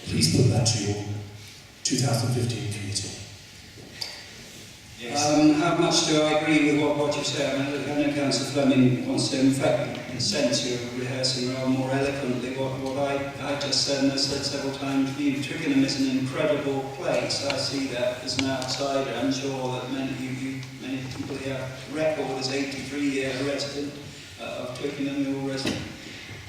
Please put that to your 2015 committee. Yes. How much do I agree with what you say? I know Councillor Fleming wants to, in fact, in a sense, you're rehearsing rather more eloquently what I just said, and I said several times. Twickenham is an incredible place. I see that as an outsider. I'm sure that many people here record as 83-year resident of Twickenham, you're resident.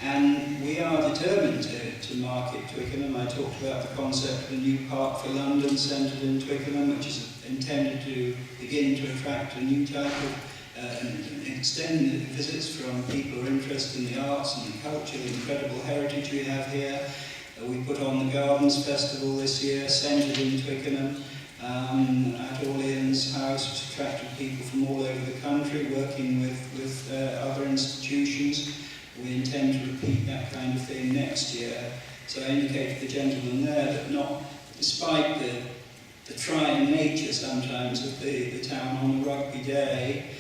And we are determined to market Twickenham. I talked about the concept of a new park for London centred in Twickenham, which is intended to begin to attract a new type of and extend the visits from people who are interested in the arts and the culture, the incredible heritage we have here. We put on the Gardens Festival this year, centred in Twickenham, at Orleans House, which attracted people from all over the country, working with other institutions. We intend to repeat that kind of thing next year. So I indicated to the gentleman there that not, despite the trying nature sometimes of the town on a rugby day,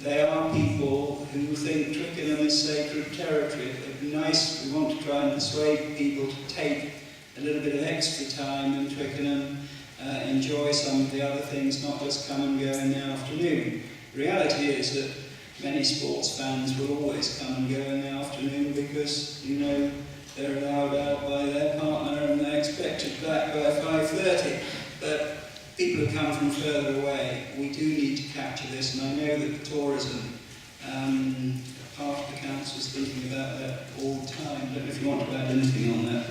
there are people who think Twickenham is sacred territory. It would be nice, we want to try and persuade people to take a little bit of extra time in Twickenham, enjoy some of the other things, not just come and go in the afternoon. reality is that many sports fans will always come and go in the afternoon because, you know, they're allowed out by their partner and they're expected back by 5:30. But people who come from further away, we do need to capture this, and I know that the tourism part of the council is thinking about that all the time. I don't know if you want to add anything on that.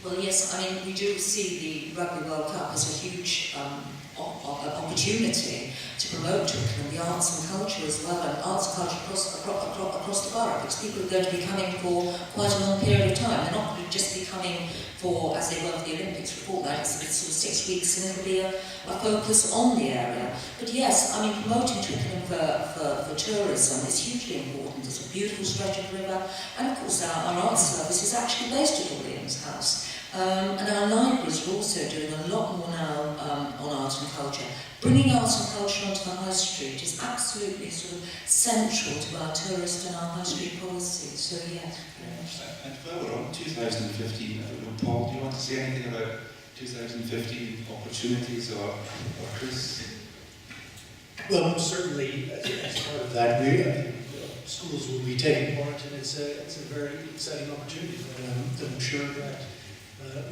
Well, yes, I mean, we do see the Rugby World Cup as a huge opportunity to promote Twickenham, the arts and culture as well, and arts and culture across the borough, because people are going to be coming for quite a long period of time. They're not going to just be coming for, as they were for the Olympics, for fortnights. It's sort of 6 weeks, and it'll be a focus on the area. But yes, I mean, promoting Twickenham for tourism is hugely important. It's a beautiful stretch of river, and of course our arts service is actually based at Williams House. And our libraries are also doing a lot more now on art and culture. Bringing art and culture onto the high street is absolutely sort of central to our tourist and our high street policy. So yes, very much. And while we're on 2015, Paul, do you want to say anything about 2015 opportunities or Chris? Well, certainly as part of that, schools will be taking part, and it's a very exciting opportunity that I'm sure that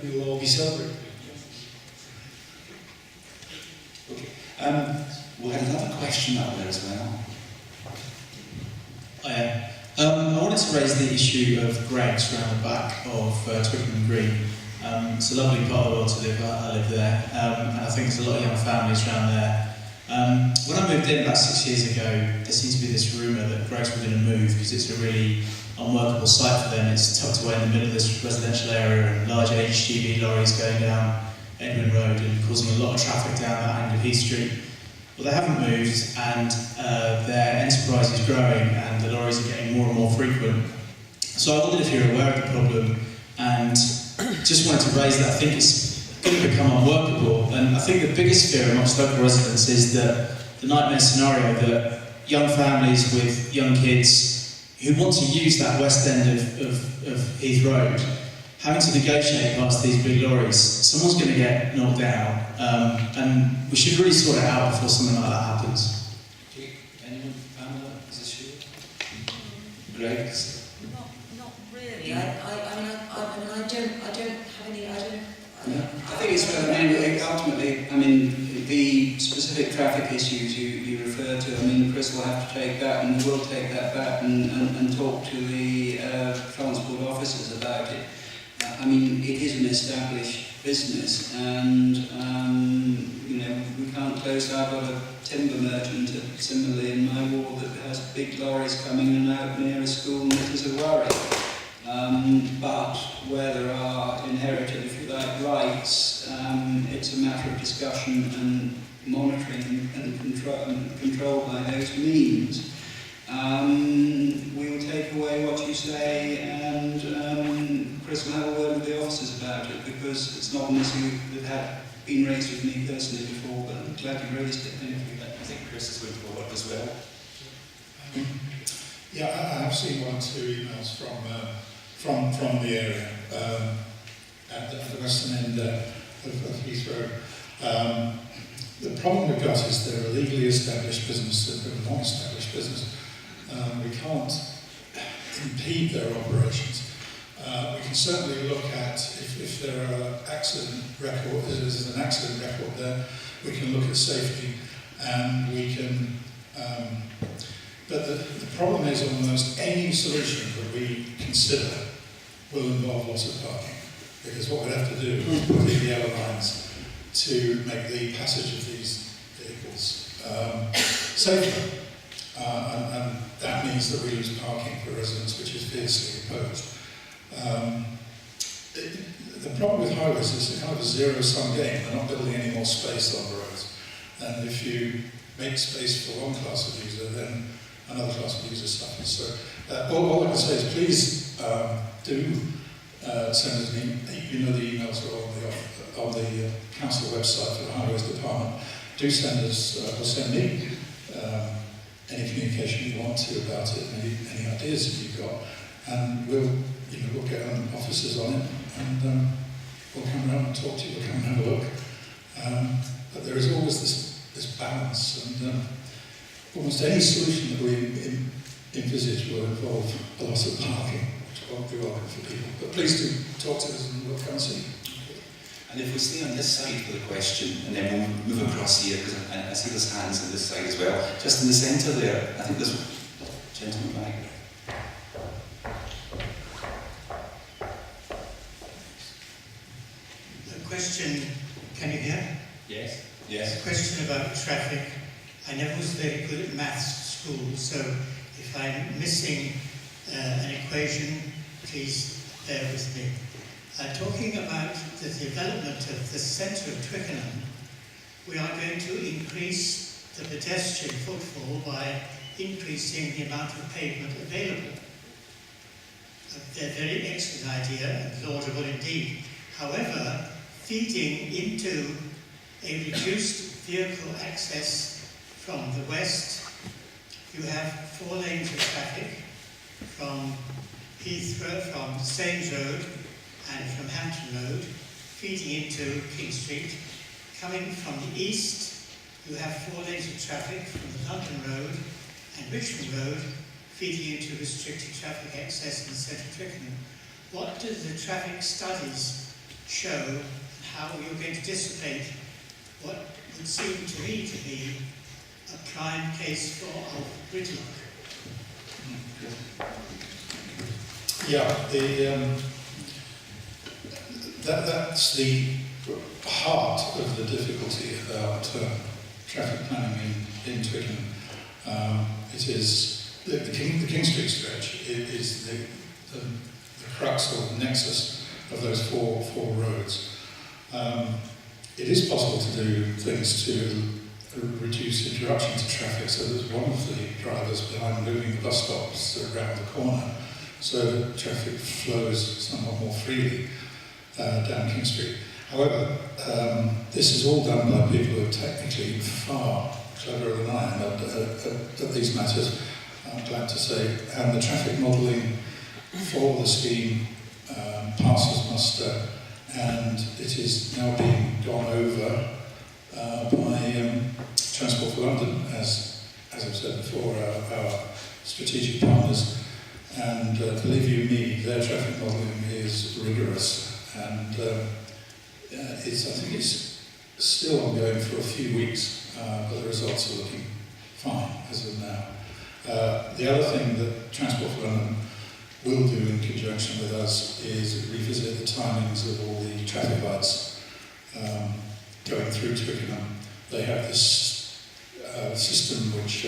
we will all be celebrating. Okay. We had another question out there as well. I wanted to raise the issue of Greggs around the back of Twickenham Green. It's a lovely part of the world to live. I live there, and I think there's a lot of young families around there. When I moved in about 6 years ago, there seemed to be this rumour that Greggs were going to move because it's a really unworkable site for them. It's tucked away in the middle of this residential area, and large HGV lorries going down Edwin Road and causing a lot of traffic down that end of Heath Street. Well, they haven't moved, and their enterprise is growing, and the lorries are getting more and more frequent. So I wondered if you're aware of the problem, and just wanted to raise that. I think it's going to become unworkable, and I think the biggest fear amongst local residents is that the nightmare scenario that young families with young kids who want to use that west end of Heath Road, having to negotiate past these big lorries, someone's going to get knocked down, and we should really sort it out before something like that happens. Anyone, Pamela, is this you? Greg? Not really. I don't have any. I think it's ultimately, the specific traffic issues you refer to, Chris will have to take that, and we will take that back and talk to the transport officers about it. It is an established business, and we can't close. I've got a timber merchant similarly in my ward that has big lorries coming in and out near a school, and it is a worry. But where there are inherited, if you like, rights, it's a matter of discussion and monitoring and control by those means. We will take away what you say, and Chris will have a word with the officers about it, because it's not an issue that had been raised with me personally before, but I'm glad you raised it. I think Chris is going to forward as well. Yeah, I have seen 1 or 2 emails from the area at the western end of Heath Road. The problem we've got is they're a legally established business, they're a non-established business. We can't impede their operations. We can certainly look at if there are accident record, if there's an accident record there, we can look at safety, and we can. But the problem is almost any solution that we consider will involve lots of parking, because what we'd have to do is put in the yellow lines to make the passage of these vehicles safer. And that means that we lose parking for residents, which is fiercely opposed. The problem with highways is it's kind of a zero-sum game. They're not building any more space on the roads. And if you make space for one class of user, then another class of users suffers. So all I can say is please do send us an email. You know the emails are on the council website for the Highways Department. Do send us, or send me, any communication you want to about it, any ideas that you've got, and we'll get officers on it, and we'll come around and talk to you. We'll come and have a look. But there is always this balance, and almost any solution that we envisage will involve a lot of parking, which won't be welcome for people. But please do talk to us and we'll come and see. And if we stay on this side for the question, and then we'll move across here, because I see there's hands on this side as well. Just in the centre there, I think there's a gentleman back there. A question, can you hear? Yes. Yes. A question about traffic. I never was very good at maths at school, so if I'm missing an equation, please bear with me. Talking about the development of the centre of Twickenham, we are going to increase the pedestrian footfall by increasing the amount of pavement available. They're a very excellent idea and laudable indeed. However, feeding into a reduced vehicle access from the west, you have 4 lanes of traffic from Heathrow, from Staines Road and from Hampton Road, feeding into King Street. Coming from the east, you have 4 lanes of traffic from the London Road and Richmond Road, feeding into restricted traffic access in the centre of Twickenham. What do the traffic studies show, and how you're going to dissipate what would seem to me to be a prime case for gridlock? Yeah, that's the heart of the difficulty about traffic planning in Twickenham. It is the King Street stretch. It is the crux or the nexus of those four roads. It is possible to do things to reduce interruption to traffic. So there's one of the drivers behind moving the bus stops around the corner, so that traffic flows somewhat more freely down King Street. However, this is all done by people who are technically far cleverer than I am at these matters, I'm glad to say. And the traffic modelling for the scheme passes muster, and it is now being gone over by Transport for London, as I've said before, our strategic partners. And believe you me, their traffic modelling is rigorous, and I think it's still ongoing for a few weeks, but the results are looking fine as of now. The other thing that Transport for London will do in conjunction with us is revisit the timings of all the traffic lights going through Twickenham. They have this system which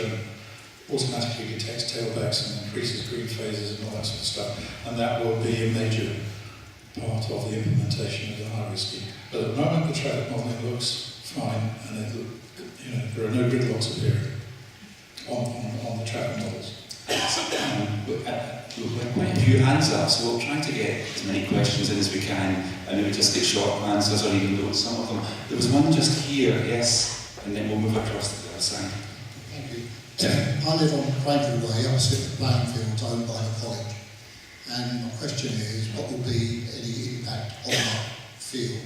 automatically detects tailbacks and increases green phases and all that sort of stuff, and that will be a major part of the implementation of the highway scheme. But at the moment, the traffic modelling looks fine, and there are no gridlocks appearing on the traffic models. Quite a few hands up, so we'll try to get as many questions in as we can, and maybe just get short answers or even note some of them. There was one just here, yes, and then we'll move across to the other side. Thank you. I live on Craven Way, opposite the playing field owned by the college. And my question is, what will be any impact on that field,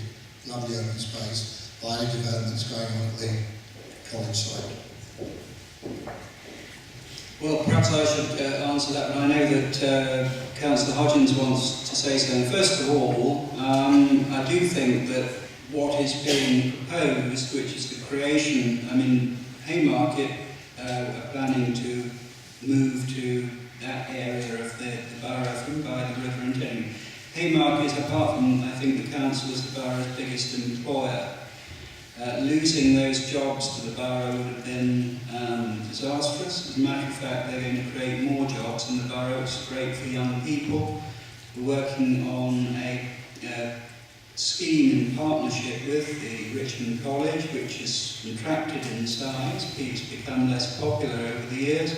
lovely open space, by any developments going on at the college site? Well, perhaps I should answer that, but I know that Cllr Hodgins wants to say so. First of all, I do think that what is being proposed, which is the creation, Haymarket are planning to move to that area of the borough from by the river and Thames. Haymarket, apart from, I think, the council is the borough's biggest employer. Losing those jobs to the borough would have been disastrous. As a matter of fact, they're going to create more jobs in the borough, which is great for young people. We're working on a scheme in partnership with the Richmond College, which has contracted in size. It's become less popular over the years.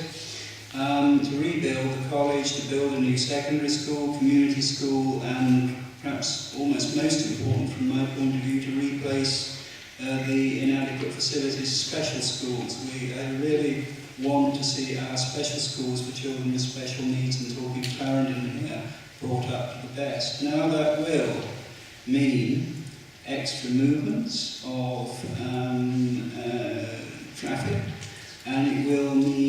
To rebuild the college, to build a new secondary school, community school, and perhaps almost most important from my point of view, to replace the inadequate facilities, special schools. We really want to see our special schools for children with special needs, and talking Clarendon here, brought up to the best. Now that will mean extra movements of traffic, and it will mean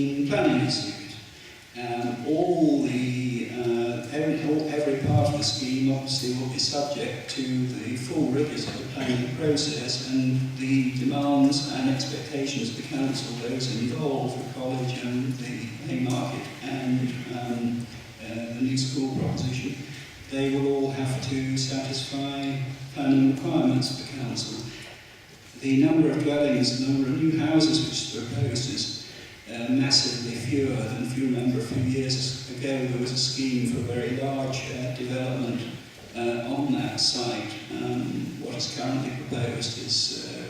planning process, and the demands and expectations of the council, those involved, the college and the Haymarket and the new school proposition, they will all have to satisfy planning requirements of the council. The number of dwellings, the number of new houses which is proposed is massively fewer than if you remember a few years ago there was a scheme for a very large development on that site. What is currently proposed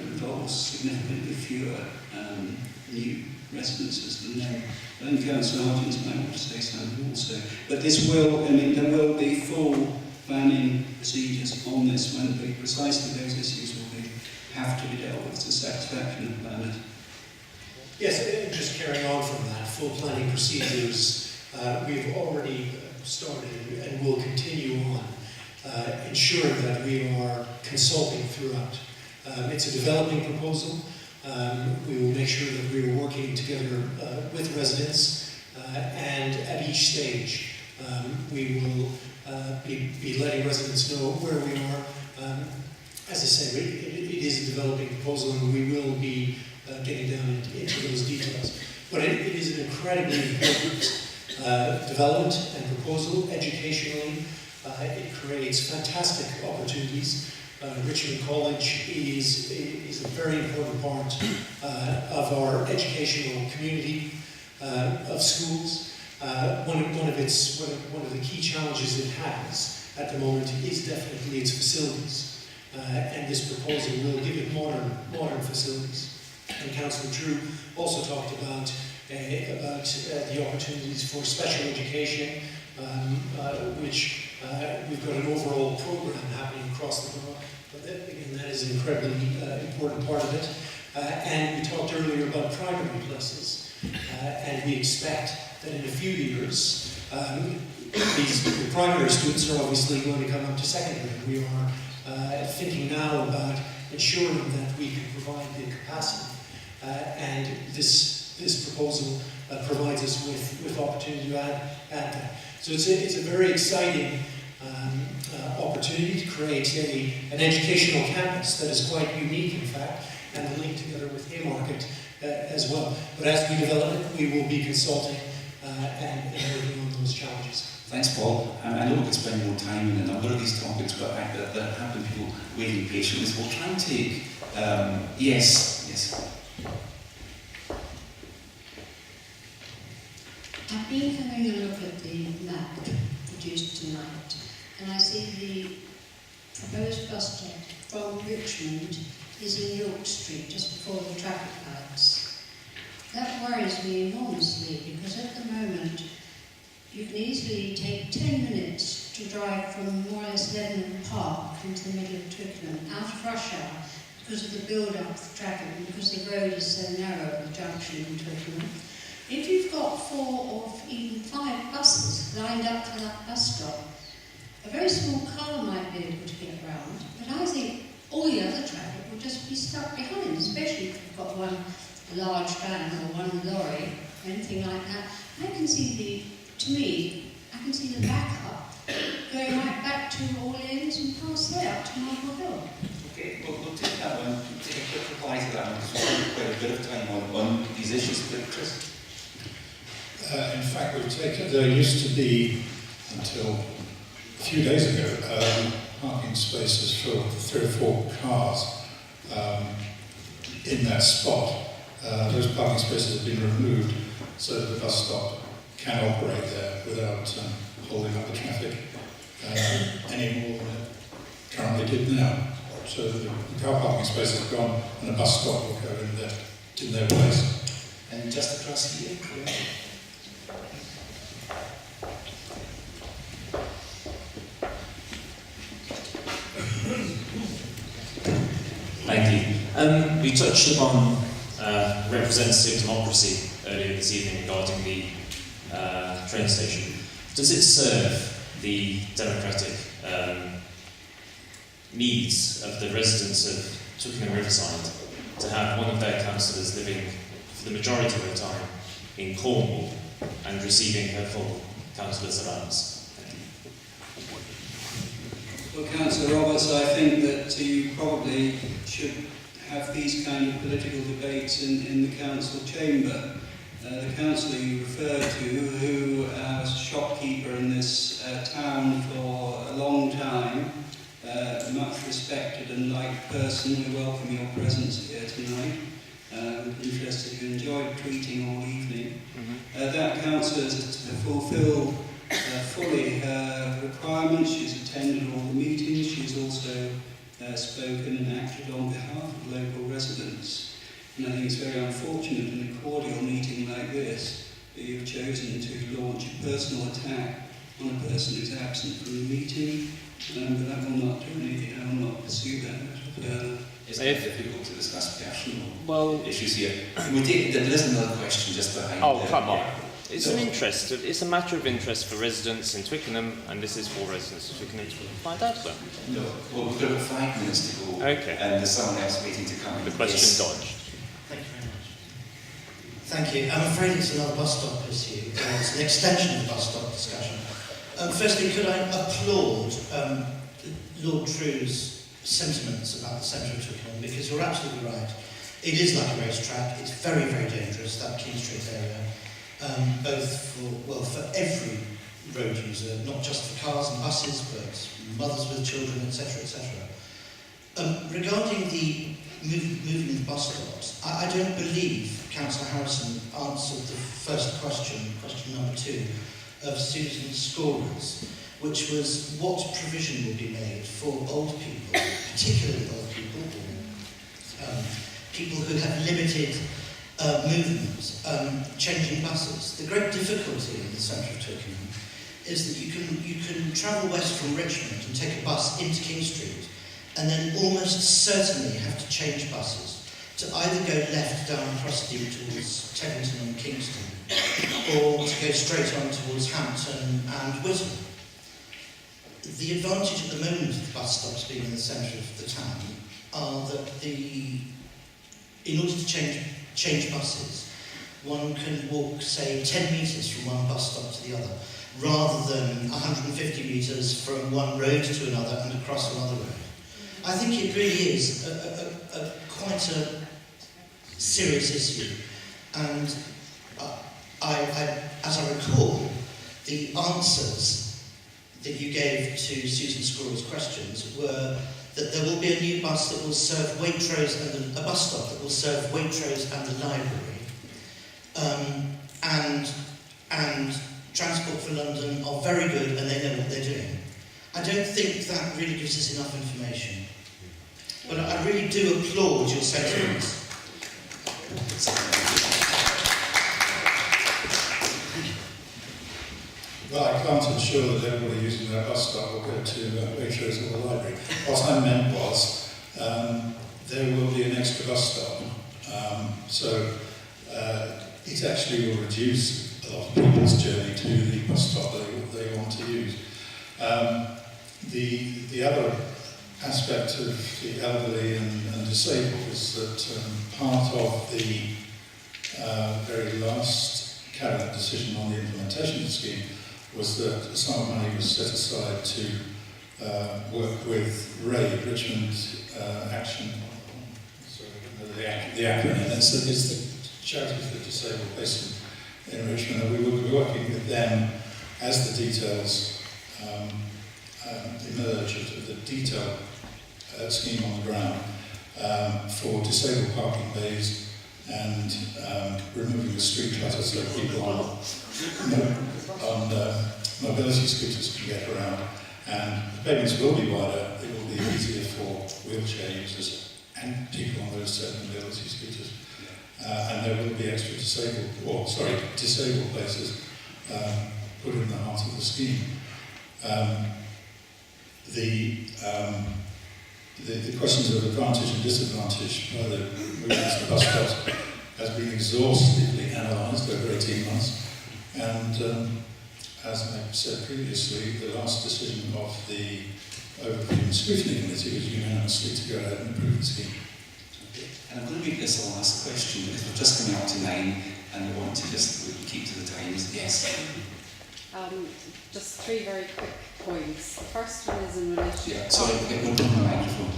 involves significantly fewer new residences than that. I think Councillor Hodgins might want to say something also. But this will, there will be full planning procedures on this when precisely those issues will have to be dealt with to the satisfaction of planners. Yes, just carrying on from that, full planning procedures, we've already started and will continue on ensuring that we are consulting throughout. It's a developing proposal. We will make sure that we are working together with residents and at each stage we will be letting residents know where we are. As I said, it is a developing proposal and we will be getting down into those details. But it is an incredibly important development and proposal educationally. It creates fantastic opportunities. Richmond College is a very important part of our educational community of schools. One of the key challenges it has at the moment is definitely its facilities. And this proposal will give it modern facilities. And Councillor Drew also talked about the opportunities for special education, which we've got an overall program happening across the board. But again, that is an incredibly important part of it. And we talked earlier about primary places, and we expect that in a few years, the primary students are obviously going to come up to secondary. We are thinking now about ensuring that we can provide the capacity, and this proposal provides us with opportunity to add that. So it's a very exciting opportunity to create an educational campus that is quite unique, in fact, and linked together with Haymarket as well. But as we develop it, we will be consulting and working on those challenges. Thanks, Paul. I know we could spend more time in a number of these topics, but there have been people waiting patiently. So we'll try and take... yes. I've been having a look at the map produced tonight, and I see the proposed bus stop from Richmond is in York Street, just before the traffic lights. That worries me enormously, because at the moment you can easily take 10 minutes to drive from more or less Lebanon Park into the middle of Twickenham, out of rush hour, because of the build-up of traffic and because the road is so narrow at the junction in Twickenham. If you've got 4 or even 5 buses lined up for that bus stop, a very small car might be able to get around, but I think all the other traffic will just be stuck behind, especially if you've got one large van or one lorry or anything like that. I can see I can see the backup going right back to Orleans and past there up to Marble Hill. Okay, we'll take that one, take a quick reply to that one, because we've spent quite a bit of time on these issues. Chris? In fact, there used to be, until a few days ago, parking spaces for 3 or 4 cars in that spot. Those parking spaces have been removed so that the bus stop can operate there without holding up the traffic any more than it currently did now. So the car parking space is gone and the bus stop will go in their place. And just across here, Thank you. We touched upon representative democracy earlier this evening regarding the train station. Does it serve the democratic needs of the residents of Twickenham Riverside to have one of their councillors living for the majority of their time in Cornwall and receiving her full councillor's allowance? Thank you. Well, Councillor Roberts, I think that you probably should have these kind of political debates in the council chamber. The councillor you referred to, who was a shopkeeper in this town for a long time, much respected and liked person, we welcome your presence here tonight. Interested, you enjoyed tweeting all evening. That councillor has fulfilled fully her requirements. She's attended all the meetings. She's also spoken and acted on behalf of local residents. And I think it's very unfortunate in a cordial meeting like this that you've chosen to launch a personal attack on a person who's absent from the meeting. But I will not do anything. I will not pursue that. It's very difficult to discuss personal issues here. There is another question just behind. Oh, come on. It's an interest. It's a matter of interest for residents in Twickenham, and this is for residents of Twickenham to find out about. No, well, we've got about 5 minutes to go. Okay. And there's someone else waiting to come in. The question dodged. Thank you very much. Thank you. I'm afraid it's another bus stop issue. It's an extension of the bus stop discussion. Firstly, could I applaud Lord True's sentiments about the centre of Twickenham, because you're absolutely right. It is like a racetrack. It's very, very dangerous, that King Street area, both for every road user, not just for cars and buses, but mothers with children, etc., etc. Regarding the moving of bus stops, I don't believe Councillor Harrison answered the first question, question number 2, of Susan Scorers, which was what provision will be made for old people, particularly old people, people who have limited movement, changing buses. The great difficulty in the centre of Twickenham is that you can travel west from Richmond and take a bus into King Street, and then almost certainly have to change buses to either go left down Cross Street towards Teddington and Kingston, or to go straight on towards Hampton and Whittle. The advantage at the moment of the bus stops being in the centre of the town are that in order to change buses, one can walk, say, 10 metres from one bus stop to the other, rather than 150 metres from one road to another and across another road. I think it really is quite a serious issue, and as I recall, the answers that you gave to Susan Scorer's questions were that there will be a new bus that will serve Waitrose and a bus stop that will serve Waitrose and the library, and Transport for London are very good and they know what they're doing. I don't think that really gives us enough information, but I really do applaud your sentiments. Well, I can't ensure that everybody using that bus stop will go to Waitrose or the library. What I meant was there will be an extra bus stop, so it actually will reduce a lot of people's journey to the bus stop they want to use. The other aspect of the elderly and disabled is that part of the very last Cabinet decision on the implementation of the scheme was that some money was set aside to work with RAID, Richmond Action, the acronym, it's the Charity for the Disabled based in Richmond, and we will be working with them as the details emerge of the detailed scheme on the ground for disabled parking bays and removing the street clutter so people on mobility scooters can get around. And the pavements will be wider, it will be easier for wheelchair users and people on those certain mobility scooters. And there will be extra disabled places put in the heart of the scheme. The questions of advantage and disadvantage by the movements of bus stops has been exhaustively analysed over 18 months, and as I said previously, the last decision of the Overview and Scrutiny Committee was unanimously to go ahead and approve the scheme. And I'm going to make this the last question because we're just coming up to 9 and we want to just keep to the times. Yes. Just three very quick points. The first one is in relation Yeah, to... sorry, get one from the microphone.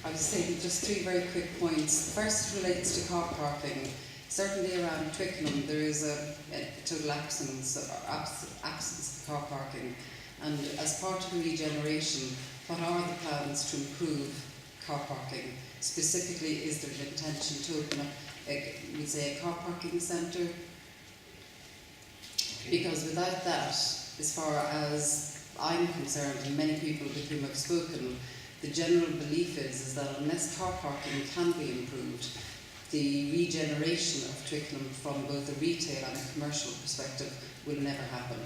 I was saying just three very quick points. The first relates to car parking. Certainly around Twickenham there is a total absence of car parking, and as part of the regeneration, what are the plans to improve car parking? Specifically, is there an intention to open up a car parking centre? Because without that, as far as I'm concerned, and many people with whom I've spoken, the general belief is that unless car parking can be improved, the regeneration of Twickenham from both a retail and a commercial perspective will never happen.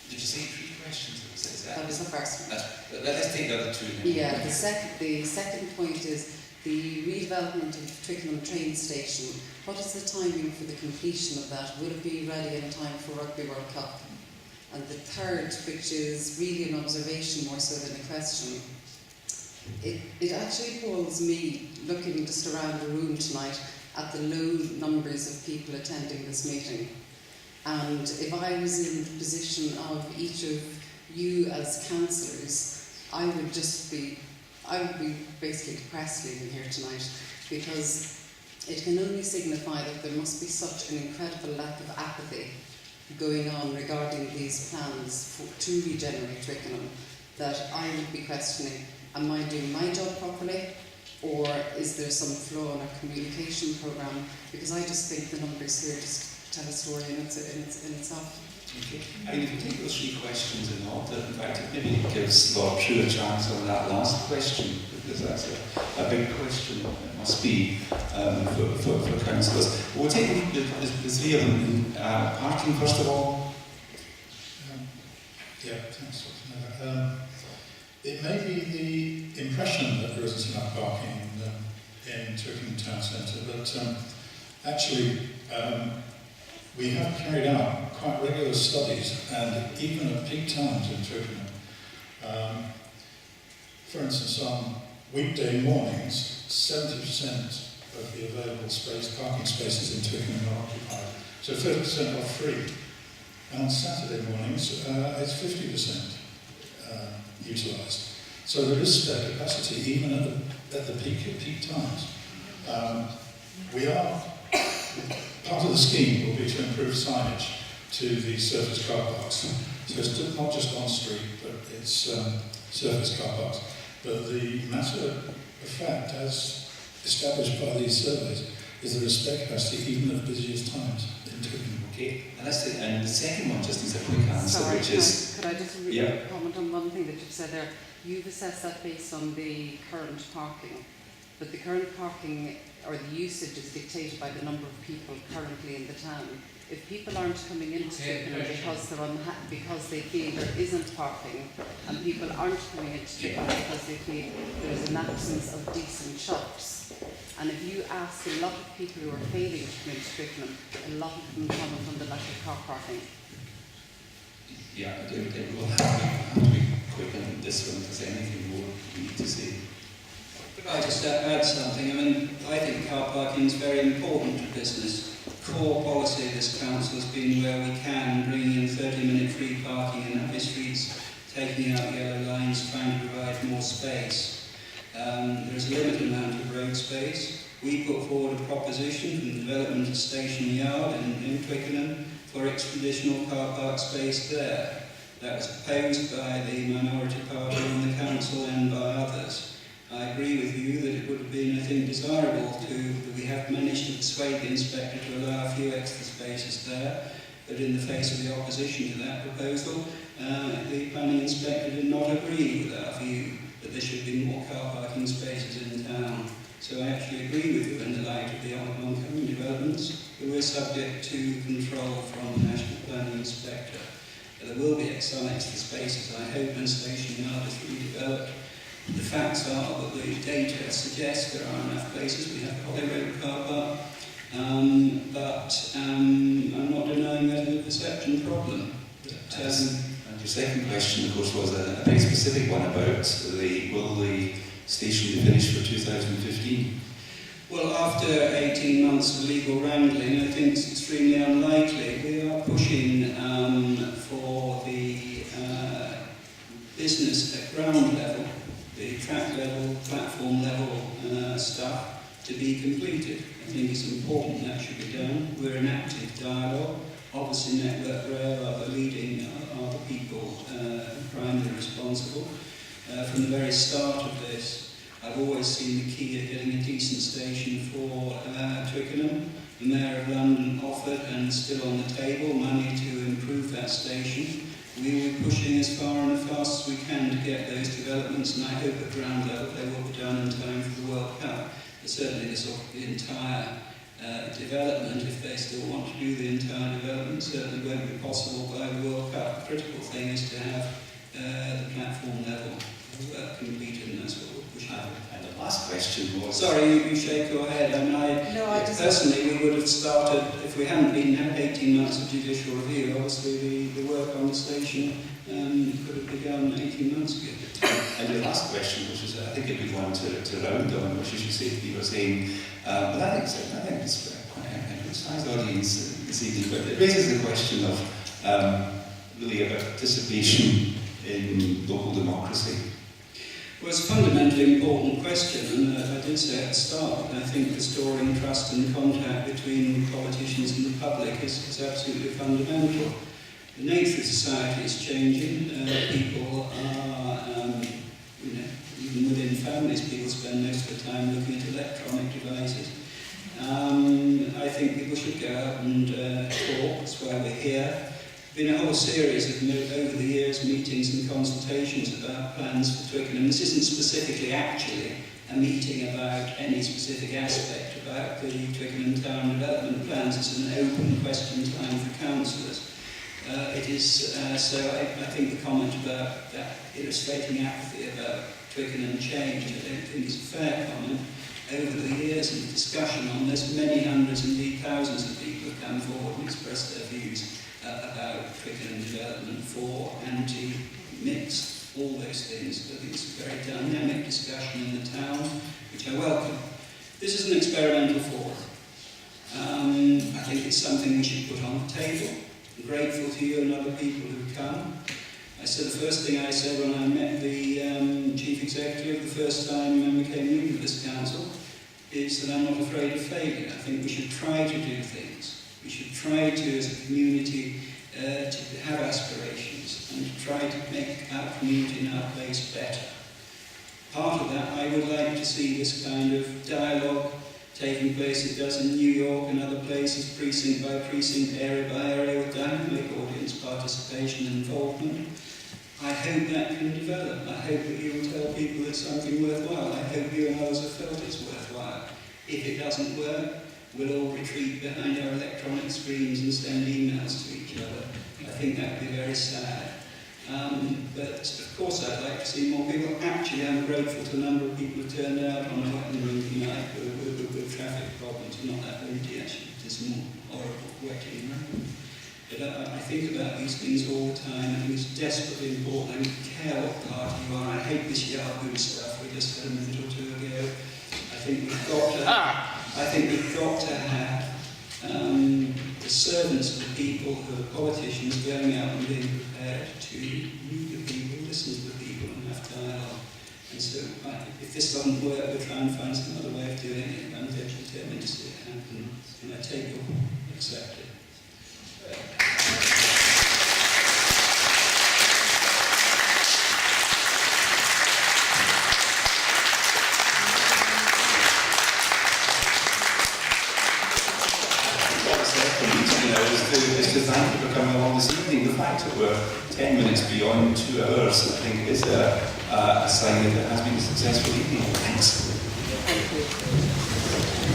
Did you say three questions? That was the first one. Let's take the other two. Yeah, the second point is the redevelopment of Twickenham train station. What is the timing for the completion of that? Will it be ready in time for Rugby World Cup? And the third, which is really an observation more so than a question, it actually appalls me, looking just around the room tonight, at the low numbers of people attending this meeting. And if I was in the position of each of you as councillors, I would be basically depressed leaving here tonight, because it can only signify that there must be such an incredible lack of apathy going on regarding these plans to regenerate Twickenham, that I would be questioning, am I doing my job properly, or is there some flaw in our communication programme? Because I just think the numbers here just tell a story in itself. Okay. I mean, if you take those three questions in order, in fact, it maybe gives Lord True a chance on that last question, because that's a big question. It must be for councillors. We'll take the three of them. Parking, first of all. Yeah, thanks. It may be the impression that there isn't enough parking in Twickenham town centre, but actually we have carried out quite regular studies, and even at peak times in Twickenham. For instance, on weekday mornings, 70% of the available parking spaces in Twickenham are occupied, so 30% are free. And on Saturday mornings, it's 50% utilised. So there is spare capacity even at the peak times. Part of the scheme will be to improve signage to the surface car parks. So it's not just on street, but it's surface car parks. But the matter of fact, as established by these surveys, is there is spare capacity even at the busiest times in Twickenham. Okay, and the second one just needs a quick answer, Sorry, which is... Could I just comment on one thing that you've said there? You've assessed that based on the current parking, but the current parking or the usage is dictated by the number of people currently in the town. If people aren't coming into Twickenham because they feel there isn't parking, and people aren't coming into Twickenham because they feel there is an absence of decent shops, and if you ask a lot of people who are failing to come into Twickenham, a lot of them come from the lack of car parking. Yeah, it will have to be quick on this one, because anything more we need to say. Could I just add something? I mean, I think car parking is very important to business. Core policy of this council has been where we can, bringing in 30-minute free parking in happy streets, taking out yellow lines, trying to provide more space. There is a limited amount of road space. We put forward a proposition from the development of Station Yard in Twickenham for additional car park space there. That was opposed by the minority party on the council and by others. I agree with you that it would have been, I think, desirable that we have managed to persuade the inspector to allow a few extra spaces there, but in the face of the opposition to that proposal, the planning inspector did not agree with our view that there should be more car parking spaces in town. So I actually agree with you in the light of the oncoming developments, who are subject to control from the National Planning Inspector. There will be some extra spaces, I hope, when Station Yard is redeveloped. The facts are that the data suggests there are enough places. We have Collier Road car park, but I'm not denying that is a perception problem. And your second question, of course, was a very specific one about will the station be finished for 2015? Well, after 18 months of legal wrangling, I think it's extremely unlikely. We are pushing for the business at ground level, the track level, platform level stuff to be completed. I think it's important that should be done. We're in active dialogue. Obviously, Network Rail are the leading, are the people primarily responsible. From the very start of this, I've always seen the key of getting a decent station for Twickenham. The Mayor of London offered, and still on the table, money to improve that station. We will be pushing as far and as fast as we can to get those developments, and I hope at ground level they will be done in time for the World Cup. But certainly the entire development, if they still want to do the entire development, certainly won't be possible by the World Cup. The critical thing is to have the platform level completed, and that's what we're pushing. And the last question was... Sorry, you shake your head. Personally, we would have started, if we hadn't been 18 months of judicial review, obviously the work on the station could have begun 18 months ago. And your last question, which is, I think, a good one to round on, which is you were saying, but I think it's quite a good sized audience this evening, but it raises the question of really about participation in local democracy. Well, it's a fundamentally important question, and I did say at the start, I think restoring trust and contact between politicians and the public is absolutely fundamental. The nature of society is changing. People are, even within families, people spend most of the time looking at electronic devices. I think people should go out and talk. That's why we're here. There's been a whole series of, over the years, meetings and consultations about plans for Twickenham. This isn't specifically actually a meeting about any specific aspect about the Twickenham town development plans. It's an open question time for councillors. It is, so I think the comment about that illustrating apathy about Twickenham change, I don't think is a fair comment. Over the years and the discussion on this, many hundreds, indeed thousands of people have come forward and expressed their views about Twickenham development, for, anti, mixed, all those things. I think it's a very dynamic discussion in the town, which I welcome. This is an experimental forum. I think it's something we should put on the table. I'm grateful to you and other people who've come. I said the first thing I said when I met the Chief Executive the first time I became new to this council is that I'm not afraid of failure. I think we should try to do things. We should try to, as a community, to have aspirations and to try to make our community and our place better. Part of that, I would like to see this kind of dialogue taking place. It does in New York and other places, precinct by precinct, area by area, with dynamic audience participation and involvement. I hope that can develop. I hope that you will tell people it's something worthwhile. I hope you and others have felt it's worthwhile. If it doesn't work, we'll all retreat behind our electronic screens and send emails to each other. I think that would be very sad. But of course I'd like to see more people. Actually, I'm grateful to a number of people who turned out on a wet and windy night with traffic problems. Not that windy, actually. It is more horrible wetting rain. But I think about these things all the time, and it's desperately important. I don't care what party you are. I hate this Yahoo stuff we just had a minute or two ago. I think we've got to have the servants of the people who are politicians going out and being prepared to meet the people, listen to the people, and have dialogue. And so, if this doesn't work, we'll try and find some other way of doing it. I'm determined to see it happen, and I take it, accept it. Is to thank you for coming along this evening. The fact that we're 10 minutes beyond 2 hours, I think, is a sign that it has been a successful evening. Thanks. Thank you.